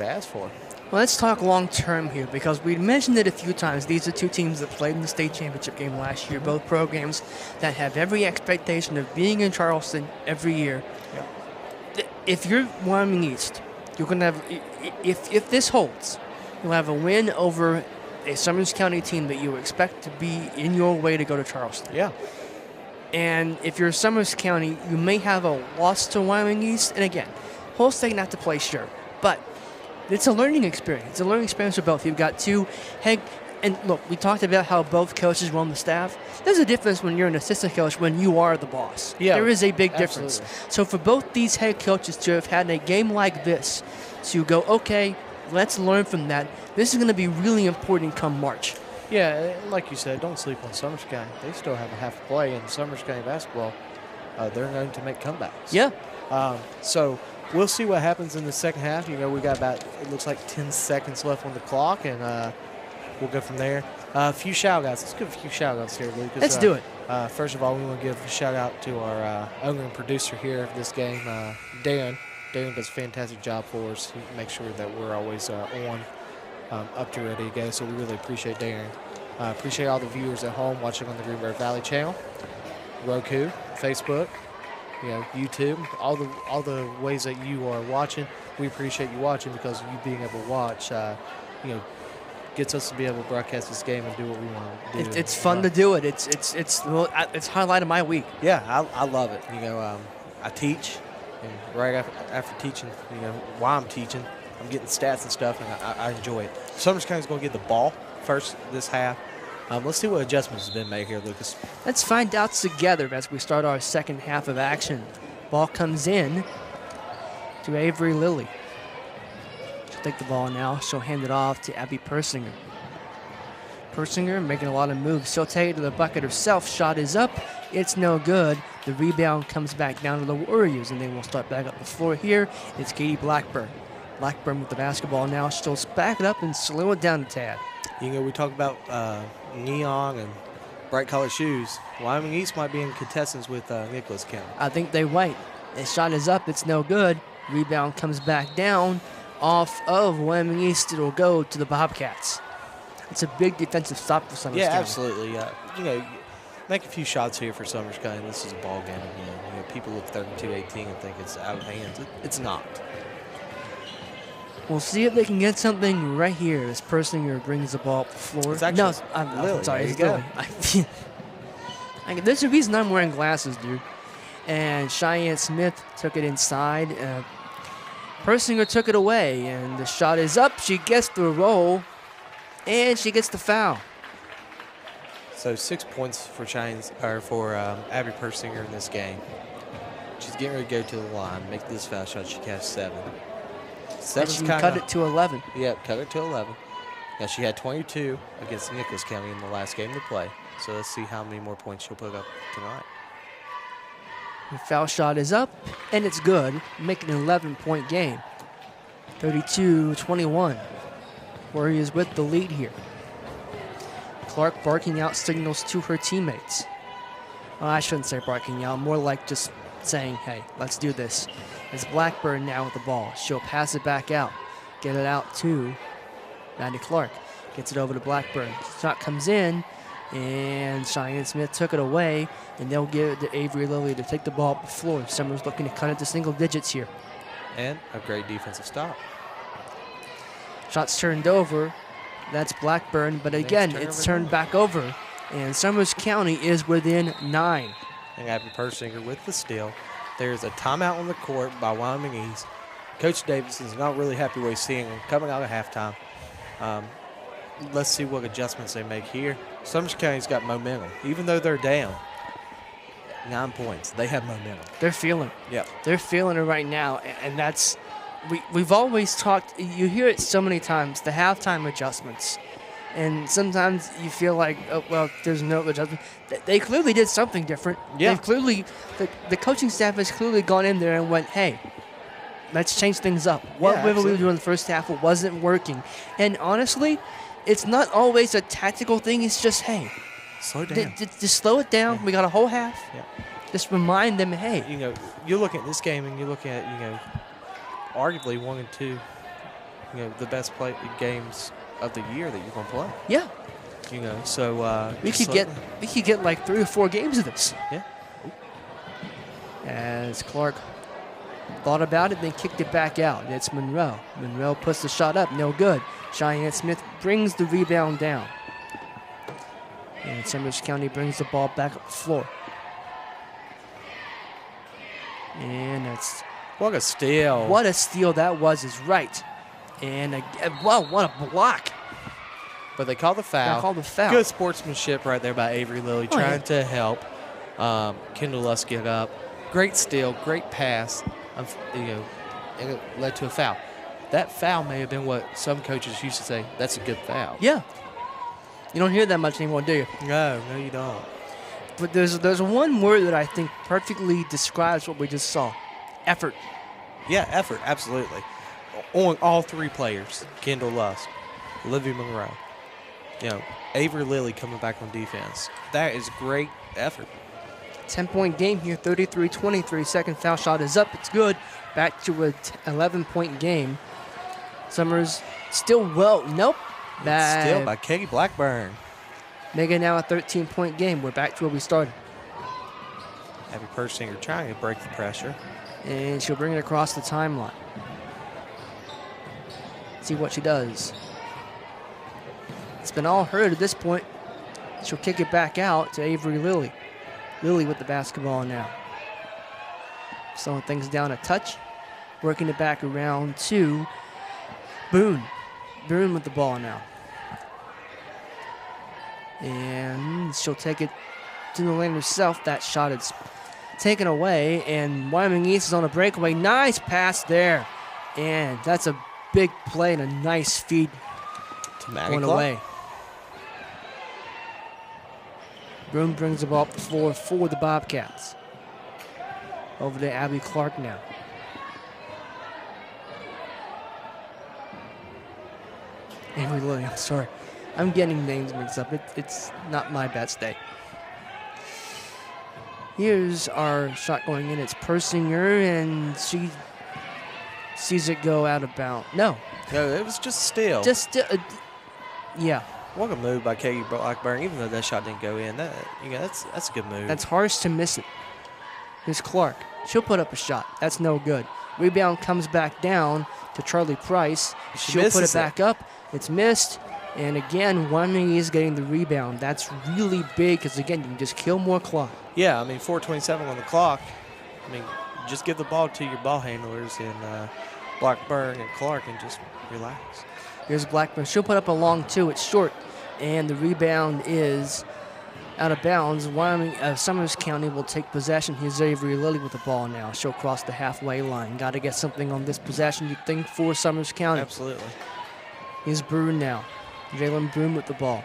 asked for. Well, let's talk long-term here, because we mentioned it a few times. These are two teams that played in the state championship game last year, both programs that have every expectation of being in Charleston every year. Yeah. If you're Wyoming East, you're going to have, if this holds, you'll have a win over a Summers County team that you expect to be in your way to go to Charleston. Yeah. And if you're Summers County, you may have a loss to Wyoming East. And again, whole state not to play, sure, but it's a learning experience. It's a learning experience for both. You've got two head, and look, we talked about how both coaches run the staff. There's a difference when you're an assistant coach when you are the boss. Yeah, there is a big absolutely. difference. So for both these head coaches to have had a game like this, to go, okay, let's learn from that. This is going to be really important come March. Yeah, like you said, don't sleep on Summers County. They still have a half a play in Summers County basketball. They're known to make comebacks. Yeah. So we'll see what happens in the second half. We got about, it looks like 10 seconds left on the clock, and we'll go from there. A few shout-outs. Let's give a few shout-outs here, Lucas. Let's do it. First of all, we want to give a shout-out to our owner and producer here of this game, Darren. Darren does a fantastic job for us. He makes sure that we're always on, up to ready to go, so we really appreciate Darren. Appreciate all the viewers at home watching on the Green River Valley channel, Roku, Facebook, YouTube, all the ways that you are watching. We appreciate you watching, because you being able to watch, gets us to be able to broadcast this game and do what we want to do. It's fun to do it. It's highlight of my week. Yeah, I love it. I teach, and right after teaching, while I'm teaching, I'm getting stats and stuff, and I enjoy it. Summers County's going to get the ball first this half. Let's see what adjustments have been made here, Lucas. Let's find out together as we start our second half of action. Ball comes in to Avery Lilly. She'll take the ball now. She'll hand it off to Abby Persinger. Persinger making a lot of moves. She'll take it to the bucket herself. Shot is up. It's no good. The rebound comes back down to the Warriors, and they will start back up the floor here. It's Katie Blackburn. Blackburn with the basketball now. She'll back it up and slow it down a tad. You know, we talk about neon and bright colored shoes. Wyoming East might be in contestants with Nicholas County. I think they wait. The shot is up. It's no good. Rebound comes back down. Off of Wyoming East, it'll go to the Bobcats. It's a big defensive stop for Summers County. Yeah, absolutely. You know, make a few shots here for Summers County. This is a ball game again. You know, people look 32-18 and think it's out of hand. It's not. We'll see if they can get something right here as Persinger brings the ball up the floor. It's actually I'm sorry. There you It's Lily. There's a reason I'm wearing glasses, dude. And Cheyenne Smith took it inside. Persinger took it away, and the shot is up. She gets the roll, and she gets the foul. So 6 points for Abby Persinger in this game. She's getting ready to go to the line, make this foul shot. She casts 7. And she cut it to 11. Yep, cut it to 11. Now she had 22 against Nicholas County in the last game to play. So let's see how many more points she'll put up tonight. The foul shot is up, and it's good, making an 11-point game. 32-21. Warriors with the lead here. Clark barking out signals to her teammates. Well, I shouldn't say barking out, more like just saying, hey, let's do this. It's Blackburn now with the ball. She'll pass it back out. Get it out to Maddie Clark. Gets it over to Blackburn. Shot comes in, and Cheyenne Smith took it away, and they'll give it to Avery Lilly to take the ball up the floor. Summers looking to cut it to single digits here. And a great defensive stop. Shots turned over. That's Blackburn, but again, it's turned back over. And Summers County is within 9. And Abby Persinger with the steal. There's a timeout on the court by Wyoming East. Coach Davidson's not really happy with seeing him coming out of halftime. Let's see what adjustments they make here. Summers County's got momentum. Even though they're down 9 points, they have momentum. They're feeling it. Yep. They're feeling it right now, and that's we've always talked. You hear it so many times, the halftime adjustments. And sometimes you feel like, oh, well, there's no adjustment. They clearly did something different. Yeah. They've clearly, the coaching staff has clearly gone in there and went, hey, let's change things up. What we were doing in the first half wasn't working. And honestly, it's not always a tactical thing. It's just, hey, slow down. Just slow it down. Yeah. We got a whole half. Yeah. Just remind them, hey. You know, you look at this game and you look at, arguably 1 and 2, the best games of the year that you're going to play. Yeah. So we could get like 3 or 4 games of this. Yeah. As Clark thought about it, then kicked it back out. It's Monroe. Monroe puts the shot up, no good. Cheyenne Smith brings the rebound down. And Summers County brings the ball back up the floor. And that's... What a steal. What a steal that was is right. And, wow, what a block. But they called the foul. They called the foul. Good sportsmanship right there by Avery Lilly, trying to help Kendall Lusk get up. Great steal, great pass, and it led to a foul. That foul may have been what some coaches used to say, that's a good foul. Yeah. You don't hear that much anymore, do you? No, you don't. But there's one word that I think perfectly describes what we just saw. Effort. Yeah, effort, absolutely. On all 3 players, Kendall Lusk, Olivia Monroe, Avery Lilly coming back on defense. That is great effort. 10-point game here, 33-23. Second foul shot is up. It's good. Back to an 11-point game. Summers still nope. Still by Katie Blackburn. Make it now a 13-point game. We're back to where we started. Abby Persinger trying to break the pressure. And she'll bring it across the timeline. See what she does. It's been all her at this point. She'll kick it back out to Avery Lilly. Lilly with the basketball now. Slowing things down a touch. Working it back around to Boone. Boone with the ball now. And she'll take it to the lane herself. That shot is taken away, and Wyoming East is on a breakaway. Nice pass there. And that's a big play and a nice feed going away. Broom brings the ball up the floor for the Bobcats. Over to Abby Clark now. Amy Lilly, I'm sorry. I'm getting names mixed up. It's not my best day. Here's our shot going in. It's Persinger, and she sees it go out of bounds. No, it was just still. Yeah. What a move by Katie Blackburn, even though that shot didn't go in. That's a good move. That's harsh to miss it. Here's Clark. She'll put up a shot. That's no good. Rebound comes back down to Charlie Price. She'll put it back up. It's missed. And again, Wyoming is getting the rebound. That's really big because, again, you can just kill more clock. Yeah, 4:27 on the clock. Just give the ball to your ball handlers and Blackburn and Clark and just relax. Here's Blackburn. She'll put up a long two. It's short. And the rebound is out of bounds. Wyoming, Summers County will take possession. Here's Avery Lilly with the ball now. She'll cross the halfway line. Got to get something on this possession, you'd think, for Summers County. Absolutely. Here's Boone now. Jalen Boone with the ball.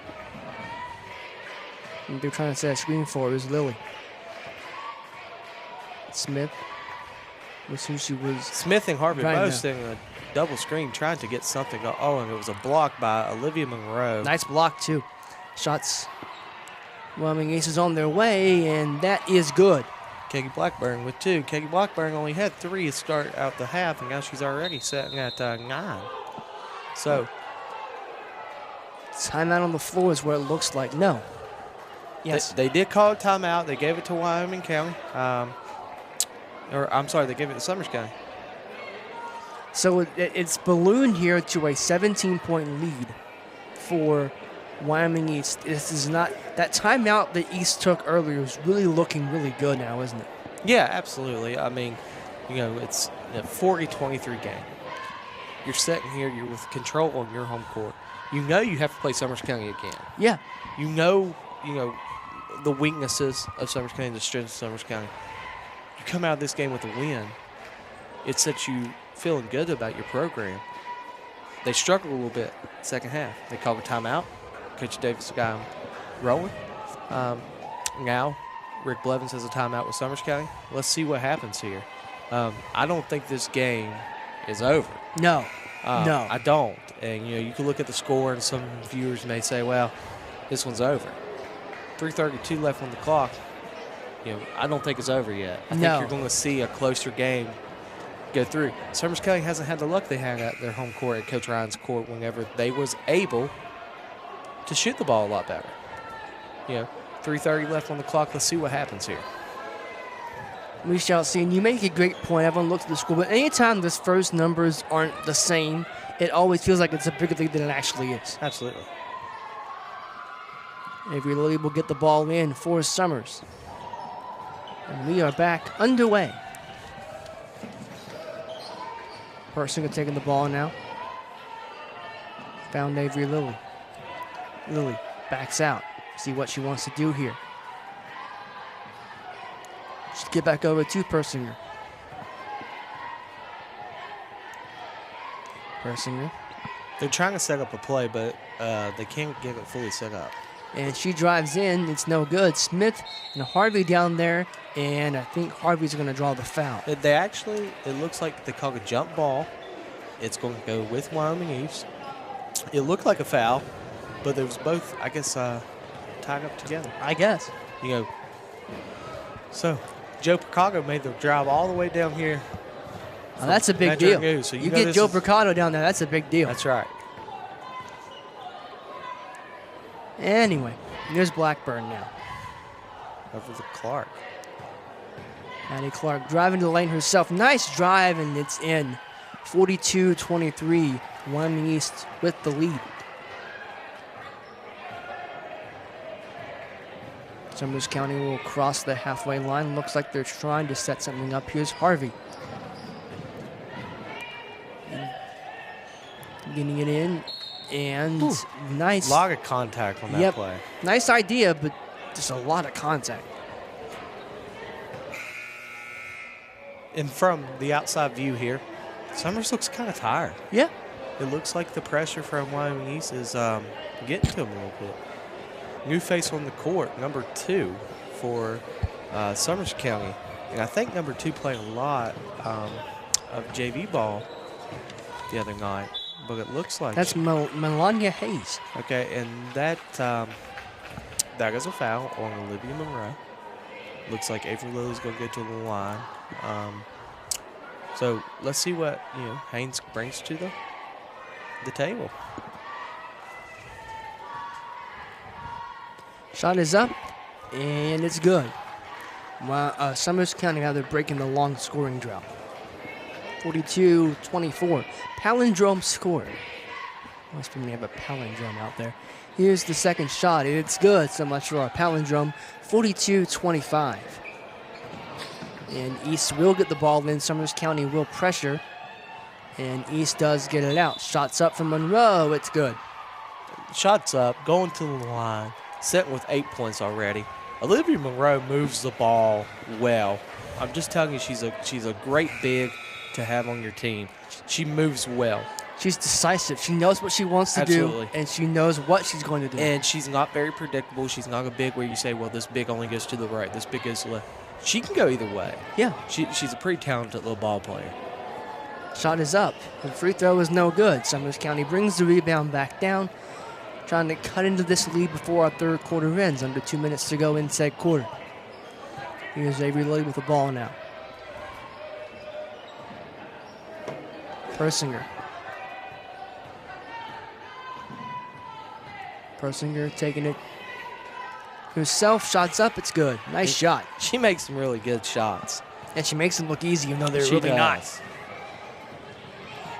And they're trying to set a screen for her is Lilly. Smith. Was who she was. Smith and Harvey both sitting a double screen trying to get something. Oh, and it was a block by Olivia Monroe. Nice block, too. Shots. Wyoming Aces on their way, and that is good. Katie Blackburn with 2. Katie Blackburn only had 3 to start out the half, and now she's already sitting at 9. So, timeout on the floor is where it looks like. No. Yes. They did call a timeout. They gave it to Wyoming County. They gave it to Summers County. So it's ballooned here to a 17-point lead for Wyoming East. This is not that timeout that East took earlier is really looking really good now, isn't it? Yeah, absolutely. It's a 40-23 game. You're sitting here, you're with control on your home court. You know you have to play Summers County again. Yeah. You know the weaknesses of Summers County, the strengths of Summers County. You come out of this game with a win, it sets you feeling good about your program. They struggled a little bit second half. They called a timeout. Coach Davis got them rolling. Now, Rick Blevins has a timeout with Summers County. Let's see what happens here. I don't think this game is over. No. No. I don't. And, you can look at the score, and some viewers may say, well, this one's over. 3:32 left on the clock. I don't think it's over yet. I think you're going to see a closer game go through. Summers County hasn't had the luck they had at their home court, at Coach Ryan's court, whenever they was able to shoot the ball a lot better. 3:30 left on the clock. Let's see what happens here. We shall see. And you make a great point. Everyone looks at the score. But anytime the first numbers aren't the same, it always feels like it's a bigger lead than it actually is. Absolutely. Avery Lilly will get the ball in for Summers. And we are back underway. Persinger taking the ball now. Found Avery Lilly. Lilly backs out. See what she wants to do here. Just get back over to Persinger. Persinger. They're trying to set up a play, but they can't get it fully set up. And she drives in. It's no good. Smith and Harvey down there, and I think Harvey's going to draw the foul. It looks like they called a jump ball. It's going to go with Wyoming East. It looked like a foul, but it was both, I guess, tied up together. I guess. So Joe Picago made the drive all the way down here. Now that's a big deal. So you get Joe Picago down there, that's a big deal. That's right. Anyway, here's Blackburn now. Over to Clark. Addie Clark driving to the lane herself. Nice drive, and it's in. 42-23. Wyoming East with the lead. Summers County will cross the halfway line. Looks like they're trying to set something up. Here's Harvey. getting it in, and nice. A lot of contact on that play. Nice idea, but just a lot of contact. And from the outside view here, Summers looks kind of tired. Yeah. It looks like the pressure from Wyoming East is getting to him a little bit. New face on the court, number 2 for Summers County. And I think number 2 played a lot of JV ball the other night, but it looks like that's Melania Hayes. Okay, and that is a foul on Olivia Monroe. Looks like Avery Lily's going to get to the line. So let's see what Haynes brings to the table. Shot is up, and it's good. Summers County now they're breaking the long scoring drought. 42-24. Palindrome score. Must we have a palindrome out there. Here's the second shot. It's good. So much for our palindrome. 42-25. And East will get the ball in. Summers County will pressure. And East does get it out. Shots up from Monroe. It's good. Shots up, going to the line, sitting with 8 points already. Olivia Monroe moves the ball well. I'm just telling you, she's a great big to have on your team. She moves well. She's decisive. She knows what she wants to do, and she knows what she's going to do. And she's not very predictable. She's not a big where you say, well, this big only goes to the right, this big goes to the left. She can go either way. Yeah. She's a pretty talented little ball player. Shot is up. The free throw is no good. Summers County brings the rebound back down, trying to cut into this lead before our third quarter ends. Under 2 minutes to go in said quarter. Here's Avery Lilly with the ball now. Persinger. Persinger taking it herself. Shots up. It's good. Nice shot. She makes some really good shots. And she makes them look easy, even though they're She really does. not.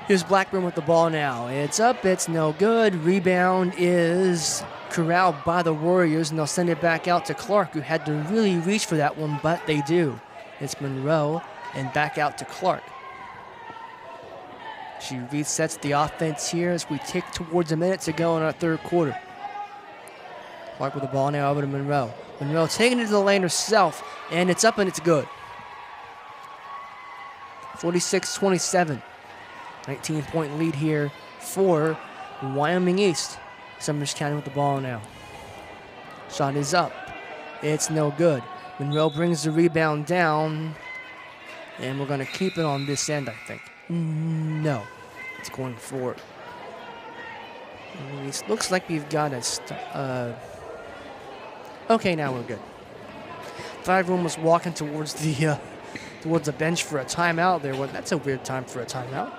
Here's Blackburn with the ball now. It's up. It's no good. Rebound is corralled by the Warriors, and they'll send it back out to Clark, who had to really reach for that one, but they do. It's Monroe, and back out to Clark. She resets the offense here as we tick towards a minute to go in our third quarter. Clark with the ball now over to Monroe. Monroe taking it to the lane herself, and it's up and it's good. 46-27. 19-point lead here for Wyoming East. Summers County with the ball now. Shot is up. It's no good. Monroe brings the rebound down, and we're going to keep it on this end, I think. No. It's going forward. It looks like we've got a... Okay, now we're good. Thought everyone was walking towards the bench for a timeout there. Well, that's a weird time for a timeout.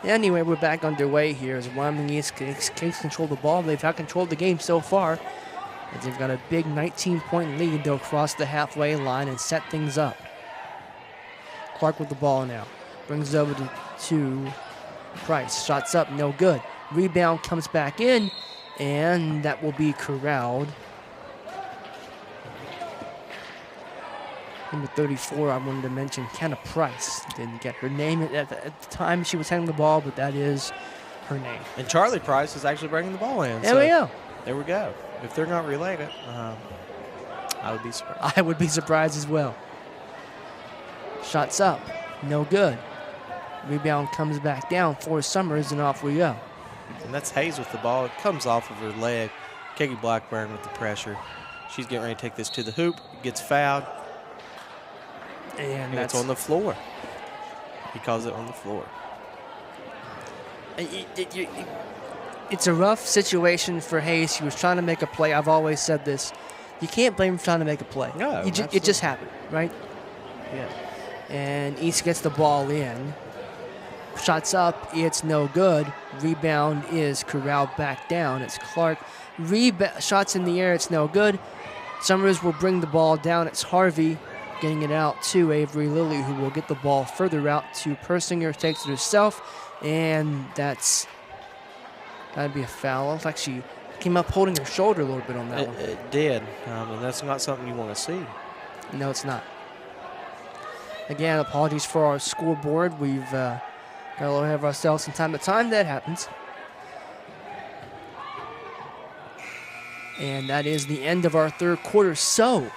Anyway, we're back underway here as Wyoming East takes control of the ball. They've had control of the game so far. As they've got a big 19-point lead. They'll cross the halfway line and set things up. Clark with the ball now. Brings it over to Price. Shots up, no good. Rebound comes back in, and that will be corralled. Number 34, I wanted to mention Kenna Price. Didn't get her name at the time she was handling the ball, but that is her name. And Charlie Price is actually bringing the ball in. There we go. There we go. If they're not related, I would be surprised. I would be surprised as well. Shots up, no good. Rebound comes back down for Summers, and off we go. And that's Hayes with the ball. It comes off of her leg. Katie Blackburn with the pressure. She's getting ready to take this to the hoop. Gets fouled. And that's on the floor. He calls it on the floor. It's a rough situation for Hayes. She was trying to make a play. I've always said this. You can't blame him for trying to make a play. No, it just happened, right? Yeah. And East gets the ball in. Shots up. It's no good. Rebound is corralled back down. It's Clark. Shots in the air. It's no good. Summers will bring the ball down. It's Harvey getting it out to Avery Lilly, who will get the ball further out to Persinger. Takes it herself, and that'd be a foul. It looks like she came up holding her shoulder a little bit on that one. It did, and that's not something you want to see. No, it's not. Again, apologies for our scoreboard. We've Got a little ahead of ourselves from time to time. That happens. And that is the end of our third quarter. So,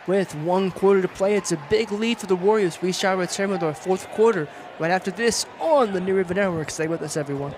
with 1 quarter to play, it's a big lead for the Warriors. We shall return with our fourth quarter right after this on the New River Network. Stay with us, everyone.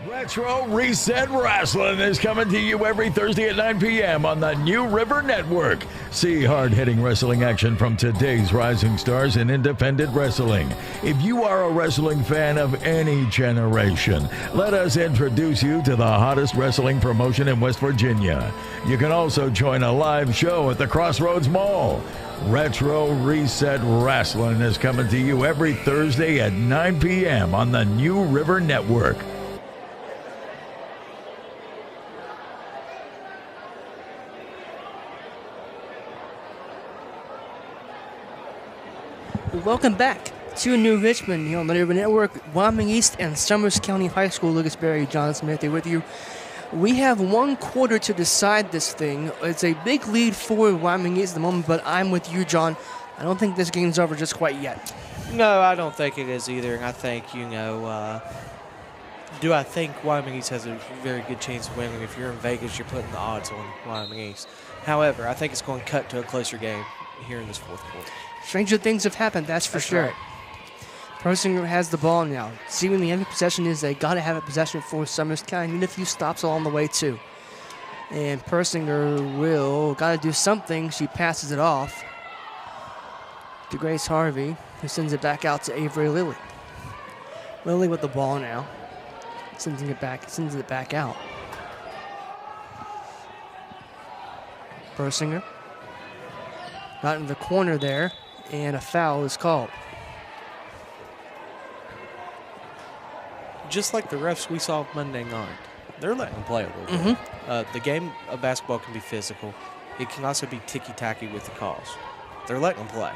Retro Reset Wrestling is coming to you every Thursday at 9 p.m. on the New River Network. See hard-hitting wrestling action from today's rising stars in independent wrestling. If you are a wrestling fan of any generation, let us introduce you to the hottest wrestling promotion in West Virginia. You can also join a live show at the Crossroads Mall. Retro Reset Wrestling is coming to you every Thursday at 9 p.m. on the New River Network. Welcome back to New Richmond here on the New River Network. Wyoming East and Summers County High School. Lucas Berry, John Smith here with you. We have 1 quarter to decide this thing. It's a big lead for Wyoming East at the moment, but I'm with you, John. I don't think this game's over just quite yet. No, I don't think it is either. And I think, do I think Wyoming East has a very good chance of winning? If you're in Vegas, you're putting the odds on Wyoming East. However, I think it's going to cut to a closer game here in this fourth quarter. Stranger things have happened, that's for sure. Right. Persinger has the ball now. Seemingly every possession is they got to have a possession for Summers County. Need a few stops along the way, too. And Persinger will got to do something. She passes it off to Grace Harvey, who sends it back out to Avery Lilly. Lilly with the ball now. Sends it back out. Persinger got in the corner there, and a foul is called. Just like the refs we saw Monday night, they're letting them play a little bit. The game of basketball can be physical. It can also be ticky-tacky with the calls. They're letting them play.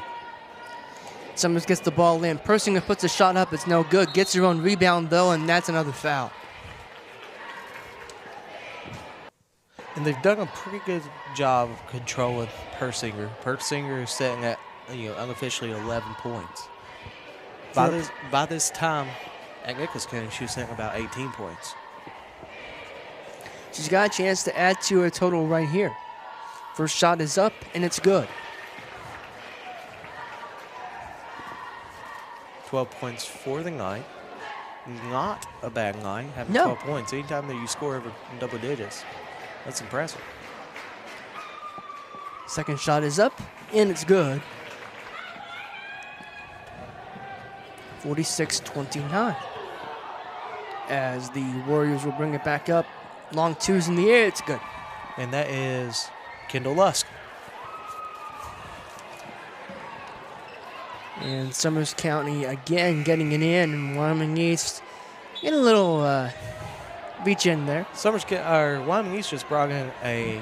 Summers gets the ball in. Persinger puts a shot up. It's no good. Gets her own rebound, though, and that's another foul. And they've done a pretty good job of controlling Persinger. Persinger is sitting at, unofficially 11 points. By this time at Nichols County, she was sitting about 18 points. She's got a chance to add to her total right here. First shot is up, and it's good. 12 points for the night. Not a bad night, having No. 12 points. Anytime that you score over double digits, that's impressive. Second shot is up, and it's good. 46-29. As the Warriors will bring it back up. Long twos in the air, it's good. And that is Kendall Lusk. And Summers County again getting it in, and Wyoming East getting a little reach in there. Wyoming East just brought in a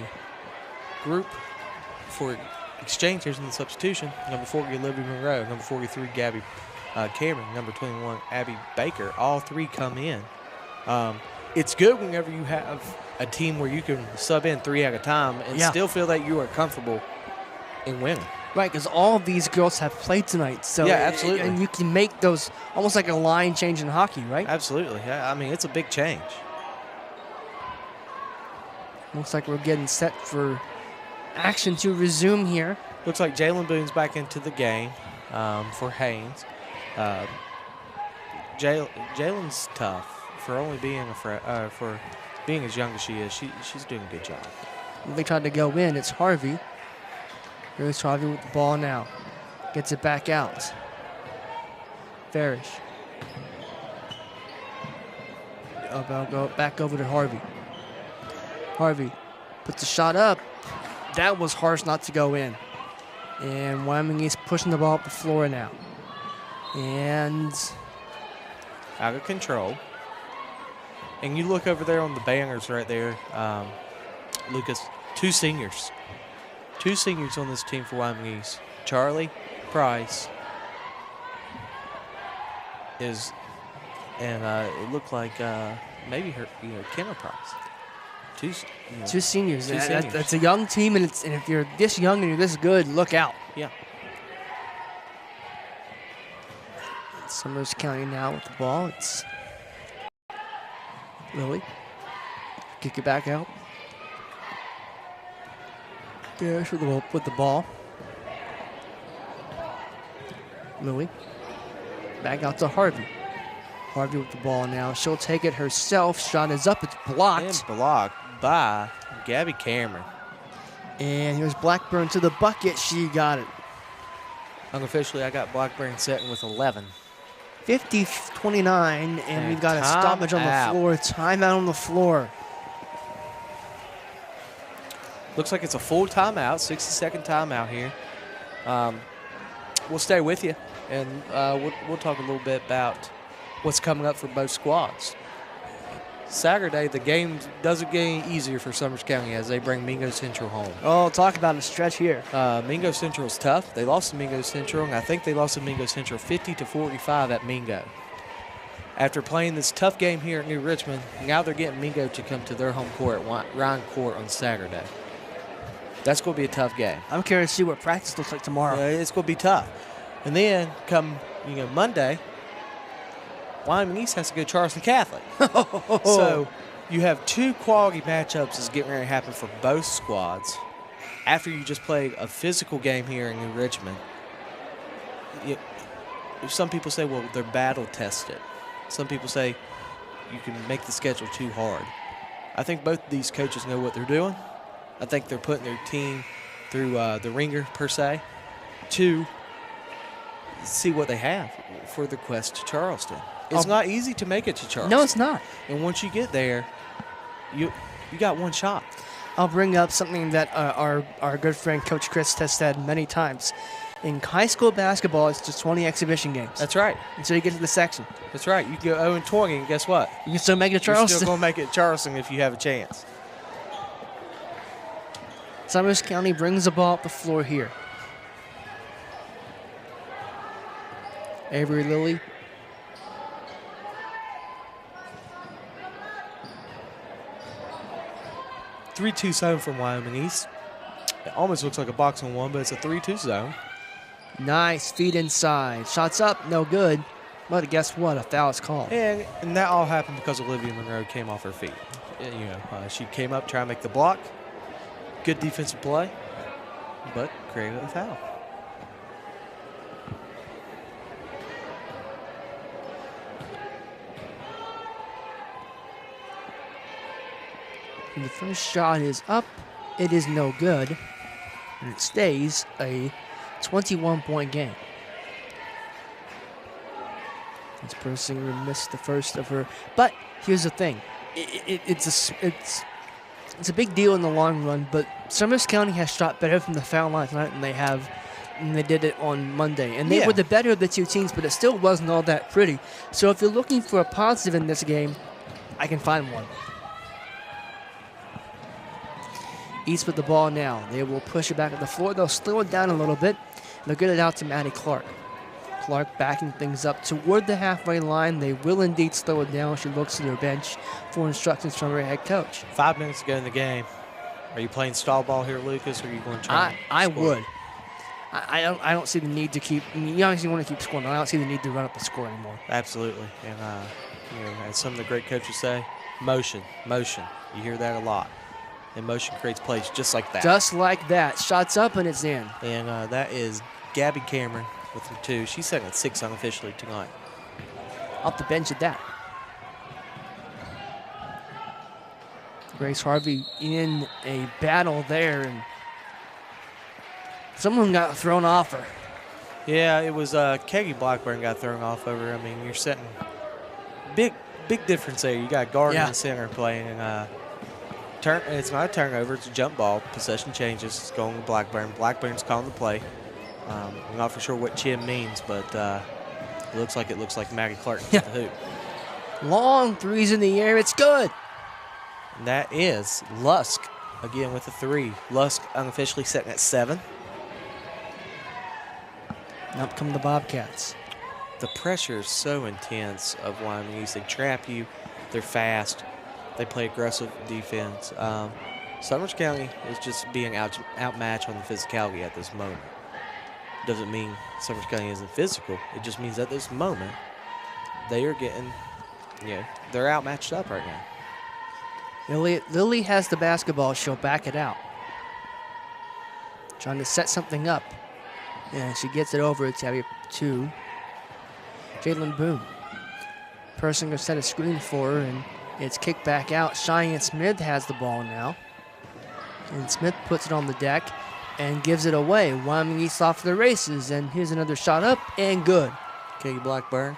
group for exchangers in the substitution. Number 40, Liberty Monroe. Number 43, Gabby Cameron. Number 21, Abby Baker. All three come in. It's good whenever you have a team where you can sub in three at a time and still feel that you are comfortable in winning. Right, because all of these girls have played tonight. So yeah, absolutely. And you can make those almost like a line change in hockey, right? Absolutely. I mean, it's a big change. Looks like we're getting set for action to resume here. Looks like Jalen Boone's back into the game for Haynes. Jalen's tough for only being for being as young as she is. She's doing a good job. They tried to go in. It's Harvey. Here's Harvey with the ball now. Gets it back out. Farish. I'll go back over to Harvey. Harvey puts a shot up. That was harsh not to go in. And Wyoming East pushing the ball up the floor now. And out of control. And you look over there on the banners right there, Lucas, two seniors. Two seniors on this team for Wyoming East. Charlie Price it looked like maybe her, Kenner Price. Two Seniors. Two seniors. That's a young team, and if you're this young and you're this good, look out. Yeah. Summers County now with the ball. It's Lily. Kick it back out. Dash with the ball. Lily. Back out to Harvey. Harvey with the ball now. She'll take it herself. Shot is up. It's blocked. And blocked by Gabby Cameron. And here's Blackburn to the bucket. She got it. Unofficially, I got Blackburn setting with 11. 50-29, and And we've got a stoppage on the floor. Timeout on the floor. Looks like it's a full timeout, 60-second timeout here. We'll stay with you, and we'll talk a little bit about what's coming up for both squads. Saturday, the game doesn't get any easier for Summers County as they bring Mingo Central home. Oh, talk about a stretch here. Mingo Central is tough. They lost to Mingo Central, and I think they lost to Mingo Central 50-45 at Mingo. After playing this tough game here at New Richmond, now they're getting Mingo to come to their home court at Ryan Court on Saturday. That's going to be a tough game. I'm curious to see what practice looks like tomorrow. It's going to be tough. And then come Monday, Wyoming East has to go Charleston Catholic. So you have two quality matchups that's getting ready to happen for both squads. After you just played a physical game here in New Richmond, some people say, well, they're battle tested. Some people say you can make the schedule too hard. I think both of these coaches know what they're doing. I think they're putting their team through the ringer, per se, to see what they have for the quest to Charleston. It's not easy to make it to Charleston. No, it's not. And once you get there, you got one shot. I'll bring up something that our good friend Coach Chris has said many times. In high school basketball, it's just 20 exhibition games. That's right. Until you get to the section. That's right. You can go 0-20, and guess what? You can still make it to Charleston. You're still going to make it to Charleston if you have a chance. Summers County brings the ball up the floor here. Avery Lilly. Three-two zone from Wyoming East. It almost looks like a boxing one, but it's a 3-2 zone. Nice feed inside. Shots up, no good. But guess what? A foul is called. And that all happened because Olivia Monroe came off her feet. She came up trying to make the block. Good defensive play, but created a foul. And the first shot is up. It is no good. And it stays a 21-point game. This person missed the first of her. But here's the thing. It's a big deal in the long run, but Summers County has shot better from the foul line tonight than they did it on Monday. And they were the better of the two teams, but it still wasn't all that pretty. So if you're looking for a positive in this game, I can find one. East with the ball now. They will push it back at the floor. They'll slow it down a little bit. They'll get it out to Maddie Clark. Clark backing things up toward the halfway line. They will indeed slow it down. She looks to her bench for instructions from her head coach. 5 minutes to go in the game. Are you playing stall ball here, Lucas, or are you going to try? I would. I don't see the need to keep. You obviously want to keep scoring. I don't see the need to run up the score anymore. Absolutely, and as some of the great coaches say, motion. You hear that a lot. And motion creates plays just like that. Just like that. Shots up and it's in. And that is Gabby Cameron with her 2. She's setting at 6 unofficially tonight. Off the bench at that. Grace Harvey in a battle there, and someone got thrown off her. Yeah, it was Keggy Blackburn got thrown off over. I mean, you're setting big difference there. You got guard in the center playing, and it's not a turnover. It's a jump ball. Possession changes. It's going to Blackburn. Blackburn's calling the play. I'm not for sure what chin means, but it looks like Maggie Clark hit the hoop. Long threes in the air. It's good. And that is Lusk again with a 3. Lusk unofficially setting at 7. And up come the Bobcats. The pressure is so intense of Wyoming East. They trap you. They're fast. They play aggressive defense. Summers County is just being outmatched on the physicality at this moment. Doesn't mean Summers County isn't physical. It just means at this moment they are getting, they're outmatched up right now. Lily has the basketball. She'll back it out. Trying to set something up. And she gets it over to Jalen Boone. Persinger set a screen for her, and it's kicked back out. Cheyenne Smith has the ball now. And Smith puts it on the deck and gives it away. Wyoming East off to the races, and here's another shot up, and good. Katie Blackburn.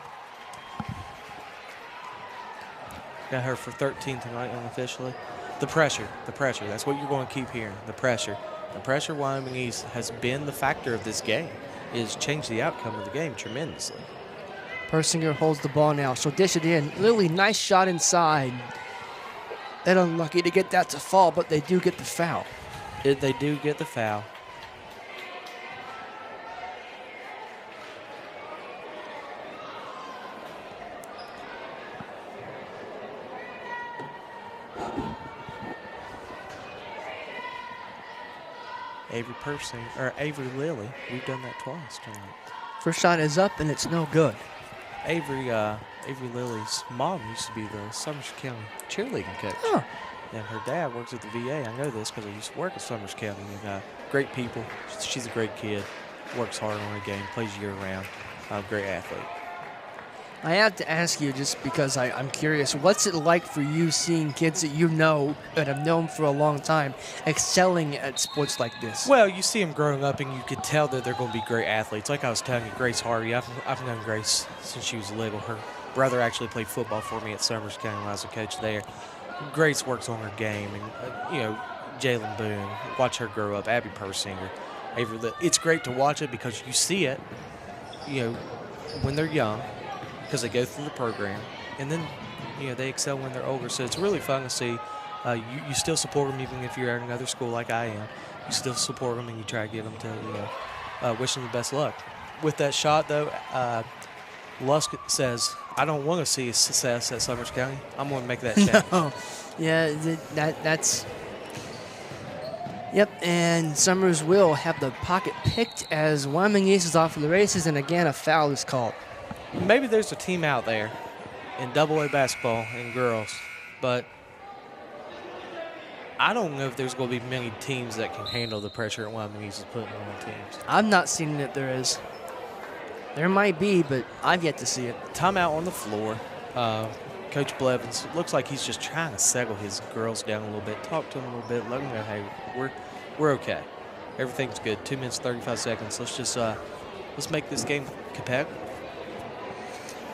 Got her for 13 tonight unofficially. The pressure. That's what you're going to keep hearing, the pressure. The pressure Wyoming East has been the factor of this game. It has changed the outcome of the game tremendously. Persinger holds the ball now. She'll dish it in. Lily, nice shot inside. And unlucky to get that to fall, but they do get the foul. They do get the foul. Avery Lilly. We've done that twice tonight. First shot is up, and it's no good. Avery Lilly's mom used to be the Summers County cheerleading coach. Huh. And her dad works at the VA. I know this because I used to work at Summers County. And, great people. She's a great kid. Works hard on her game. Plays year-round. Great athlete. I have to ask you, just because I'm curious, what's it like for you seeing kids that you know and have known for a long time excelling at sports like this? Well, you see them growing up, and you can tell that they're going to be great athletes. Like I was telling you, Grace Harvey, I've known Grace since she was little. Her brother actually played football for me at Summers County when I was a coach there. Grace works on her game, and, Jalen Boone, watch her grow up, Abby Persinger, Avery Lilly. It's great to watch it because you see it, when they're young, because they go through the program, and then they excel when they're older. So it's really fun to see. You still support them even if you're at another school like I am. You still support them, and you try to give them to wish them the best luck. With that shot though, Lusk says, "I don't want to see a success at Summers County. I'm going to make that change." No. Yeah, that's. Yep, and Summers will have the pocket picked as Wyoming East is off for the races, and again a foul is called. Maybe there's a team out there in AA basketball and girls, but I don't know if there's going to be many teams that can handle the pressure that Wyoming East is putting on teams. I've not seen that there is. There might be, but I've yet to see it. Timeout on the floor. Coach Blevins looks like he's just trying to settle his girls down a little bit, talk to them a little bit, let them know, hey, we're okay. Everything's good. 2 minutes, 35 seconds. Let's just let's make this game competitive.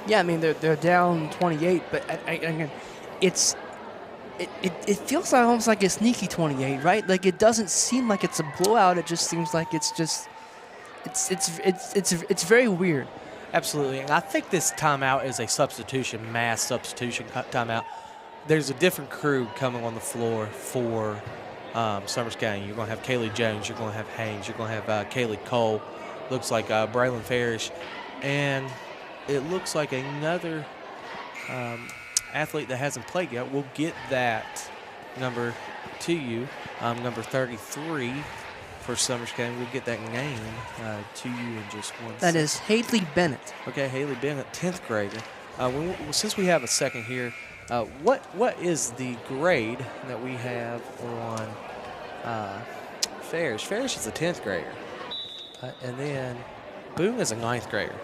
Yeah, I mean they're down 28, but again, it feels like almost like a sneaky 28, right? Like it doesn't seem like it's a blowout. It just seems like it's very weird. Absolutely, and I think this timeout is a mass substitution timeout. There's a different crew coming on the floor for Summers County. You're going to have Kaylee Jones. You're going to have Haynes. You're going to have Kaylee Cole. Looks like Braylon Farish, and it looks like another athlete that hasn't played yet. We'll get that number to you, number 33 for Summers County. We'll get that name to you in just 1 second. That is Haley Bennett. Okay, Haley Bennett, 10th grader. Since we have a second here, what is the grade that we have on Farish? Farish is a 10th grader. And then Boone is a 9th grader.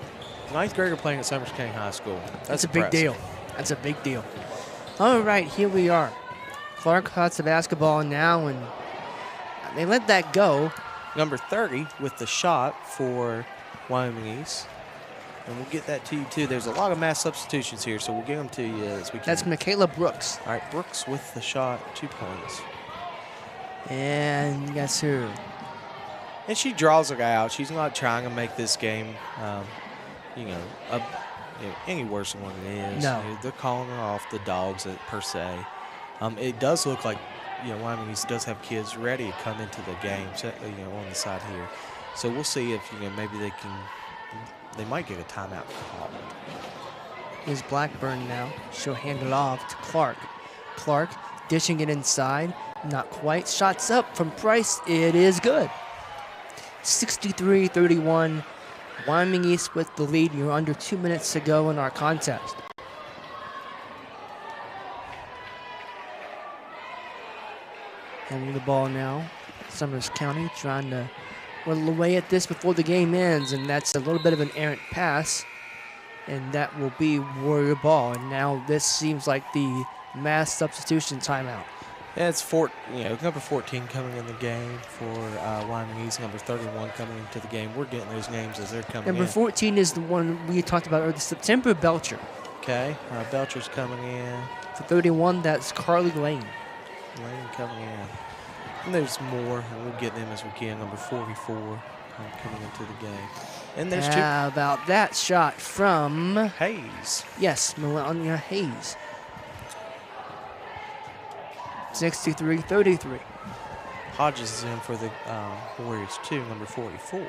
9th grader playing at Summers County High School. That's a big deal. That's a big deal. All right, here we are. Clark has the basketball now, and they let that go. Number 30 with the shot for Wyoming East. And we'll get that to you, too. There's a lot of mass substitutions here, so we'll get them to you as we can. That's Michaela Brooks. All right, Brooks with the shot, 2 points. And guess who? And she draws a guy out. She's not trying to make this game, any worse than what it is. No. They're calling her off the dogs per se. It does look like, Wyoming East does have kids ready to come into the game, on the side here. So we'll see if, maybe they might get a timeout call. is Blackburn now. She'll hand it off to Clark. Clark dishing it inside. Not quite. Shots up from Price. It is good. 63-31. Wyoming East with the lead. You're under 2 minutes to go in our contest. Handling the ball now. Summers County trying to whittle away at this before the game ends, and that's a little bit of an errant pass, and that will be Warrior ball. And now this seems like the mass substitution timeout. Yeah, it's number 14 coming in the game for Wyoming East, number 31 coming into the game. We're getting those names as they're coming in. Number 14 is the one we talked about earlier, September Belcher. Okay, Belcher's coming in. For 31, that's Carly Lane. Lane coming in. And there's more, and we'll get them as we can. Number 44 coming into the game. And there's How about that shot from Hayes. Yes, Melania Hayes. 63-33. Hodges is in for the Warriors too, number 44.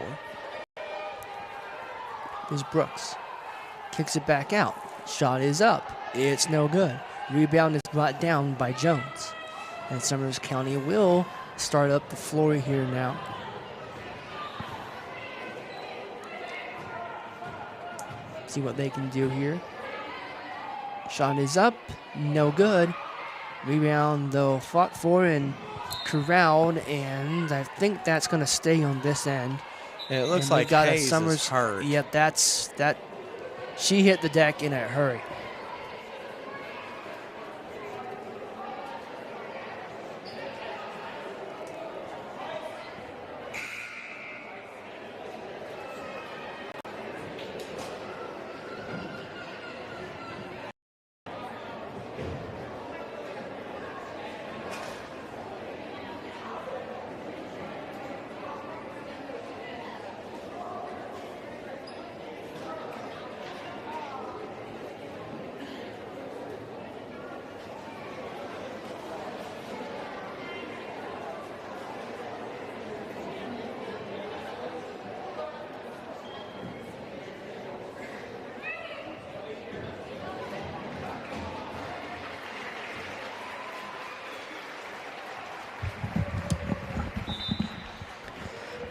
Is Brooks. Kicks it back out. Shot is up. It's no good. Rebound is brought down by Jones. And Summers County will start up the floor here now. See what they can do here. Shot is up. No good. Rebound, though, fought for and corralled, and I think that's going to stay on this end. And it looks and like got Hayes Summers is hurt. Yep, that. She hit the deck in a hurry.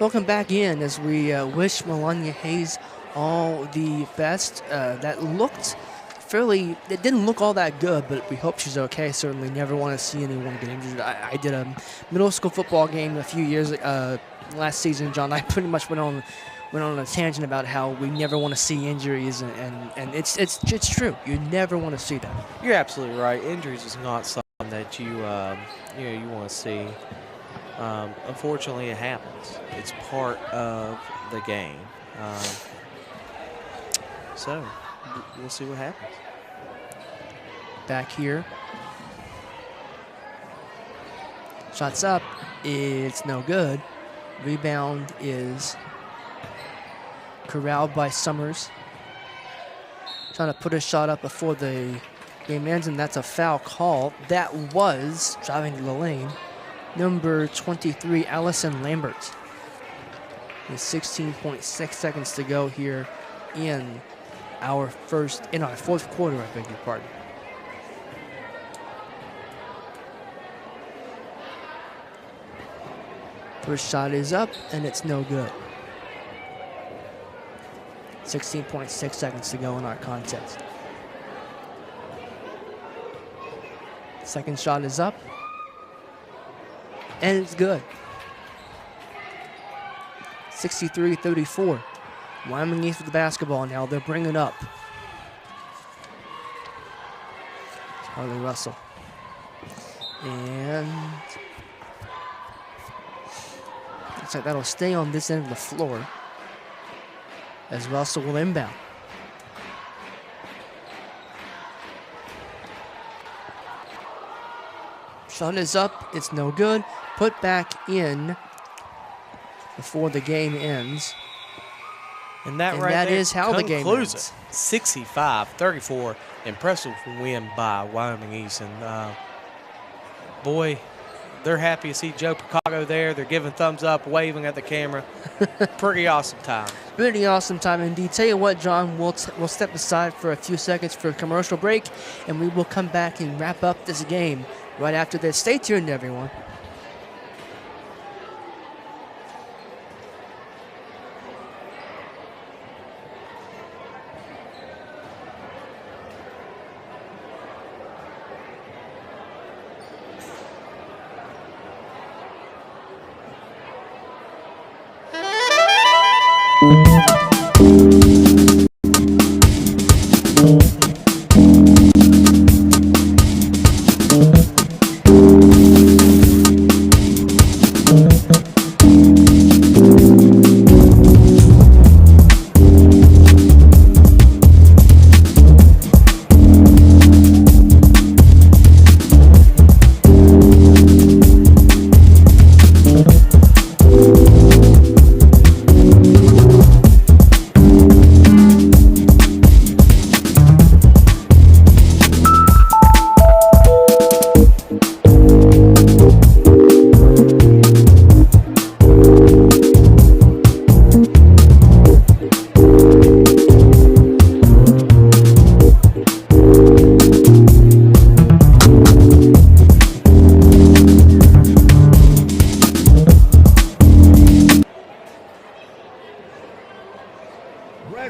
Welcome back in as we wish Melania Hayes all the best. That looked fairly, it didn't look all that good, but we hope she's okay. Certainly never want to see anyone get injured. I did a middle school football game a few years last season, John. I pretty much went on a tangent about how we never want to see injuries, and it's true. You never want to see that. You're absolutely right. Injuries is not something that you want to see. Unfortunately, it happens. It's part of the game. So we'll see what happens. Back here. Shots up. It's no good. Rebound is corralled by Summers. Trying to put a shot up before the game ends, and that's a foul call. That was driving to the lane. Number 23, Allison Lambert. With 16.6 seconds to go here in our fourth quarter, I beg your pardon. First shot is up, and it's no good. 16.6 seconds to go in our contest. Second shot is up, and it's good. 63-34. Wyoming East with the basketball now. They'll bring it up. Harley Russell. And looks like that'll stay on this end of the floor as Russell will inbound. Shot is up. It's no good. Put back in before the game ends. And that there is how the game concludes ends. 65-34. Impressive win by Wyoming East. And boy, they're happy to see Joe Picago there. They're giving thumbs up, waving at the camera. Pretty awesome time. Really awesome time indeed. Tell you what, John, we'll step aside for a few seconds for a commercial break, and we will come back and wrap up this game right after this. Stay tuned, everyone.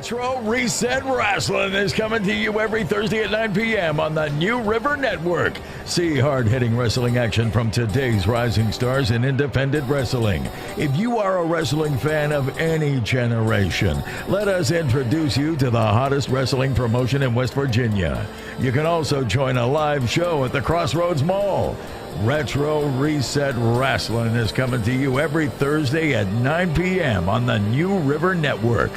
Retro Reset Wrestling is coming to you every Thursday at 9 p.m. on the New River Network. See hard-hitting wrestling action from today's rising stars in independent wrestling. If you are a wrestling fan of any generation, let us introduce you to the hottest wrestling promotion in West Virginia. You can also join a live show at the Crossroads Mall. Retro Reset Wrestling is coming to you every Thursday at 9 p.m. on the New River Network.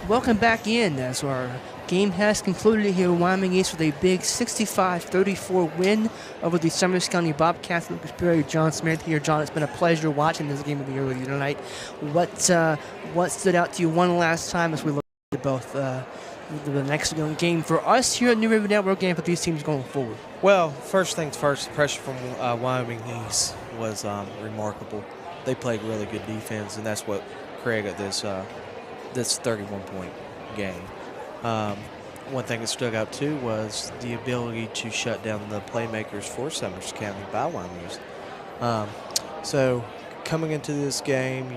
Welcome back in as our game has concluded here in Wyoming East with a big 65-34 win over the Summers County Bobcats. Lucas Perry, John Smith here. John, it's been a pleasure watching this game with you tonight. What stood out to you one last time as we look at both the next game for us here at New River Network and for these teams going forward? Well, first things first, the pressure from Wyoming East was remarkable. They played really good defense, and that's what created this 31-point game. One thing that stood out too was the ability to shut down the playmakers for Summers County by Wyoming East. So coming into this game,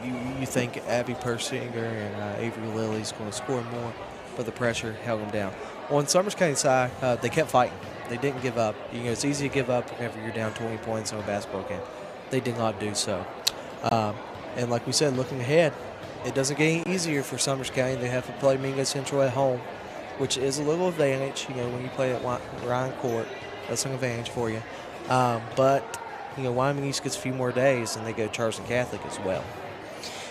you think Abby Persinger and Avery Lilly's going to score more, but the pressure held them down. On Summers County side, they kept fighting. They didn't give up. It's easy to give up whenever you're down 20 points in a basketball game. They did not do so. And like we said, looking ahead, it doesn't get any easier for Summers County. They have to play Mingo Central at home, which is a little advantage. When you play at Ryan Court, that's an advantage for you. But Wyoming East gets a few more days, and they go to Charleston Catholic as well.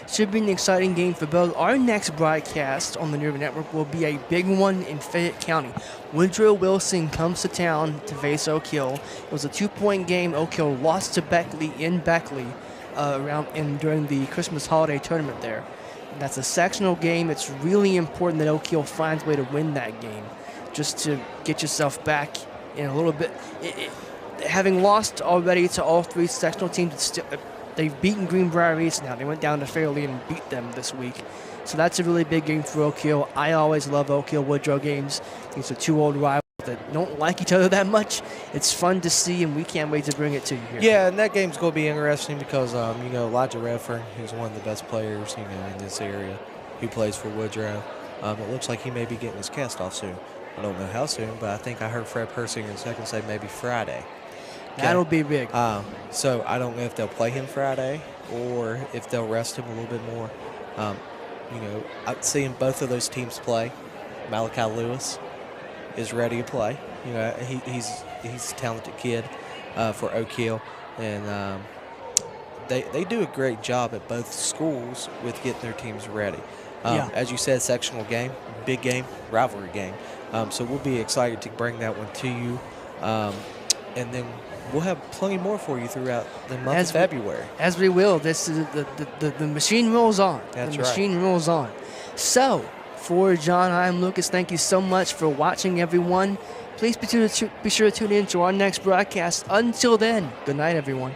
Should be an exciting game for both. Our next broadcast on the New River Network will be a big one in Fayette County. Woodrow Wilson comes to town to face Oak Hill. It was a 2-point game. Oak Hill lost to Beckley in Beckley during the Christmas holiday tournament there. That's a sectional game. It's really important that Oak Hill finds a way to win that game just to get yourself back in a little bit. Having lost already to all three sectional teams, they've beaten Greenbrier East now. They went down to Fairleigh and beat them this week. So that's a really big game for Oak Hill. I always love Oak Hill Woodrow games. These are two old rivals that don't like each other that much. It's fun to see, and we can't wait to bring it to you here. Yeah, and that game's going to be interesting because, Elijah Redfern, who's one of the best players, in this area, who plays for Woodrow. It looks like he may be getting his cast off soon. I don't know how soon, but I think I heard Fred Persinger in second say maybe Friday. That'll be big. So I don't know if they'll play him Friday or if they'll rest him a little bit more. I'm seeing both of those teams play. Malachi Lewis is ready to play. He's a talented kid for Oak Hill, and they do a great job at both schools with getting their teams ready. As you said, sectional game, big game, rivalry game. So we'll be excited to bring that one to you. And then we'll have plenty more for you throughout the month As of we- February. As we will. This is the machine rolls on. That's the right. machine rolls on. So, for John, I'm Lucas. Thank you so much for watching, everyone. Please be sure to tune in to our next broadcast. Until then, good night, everyone.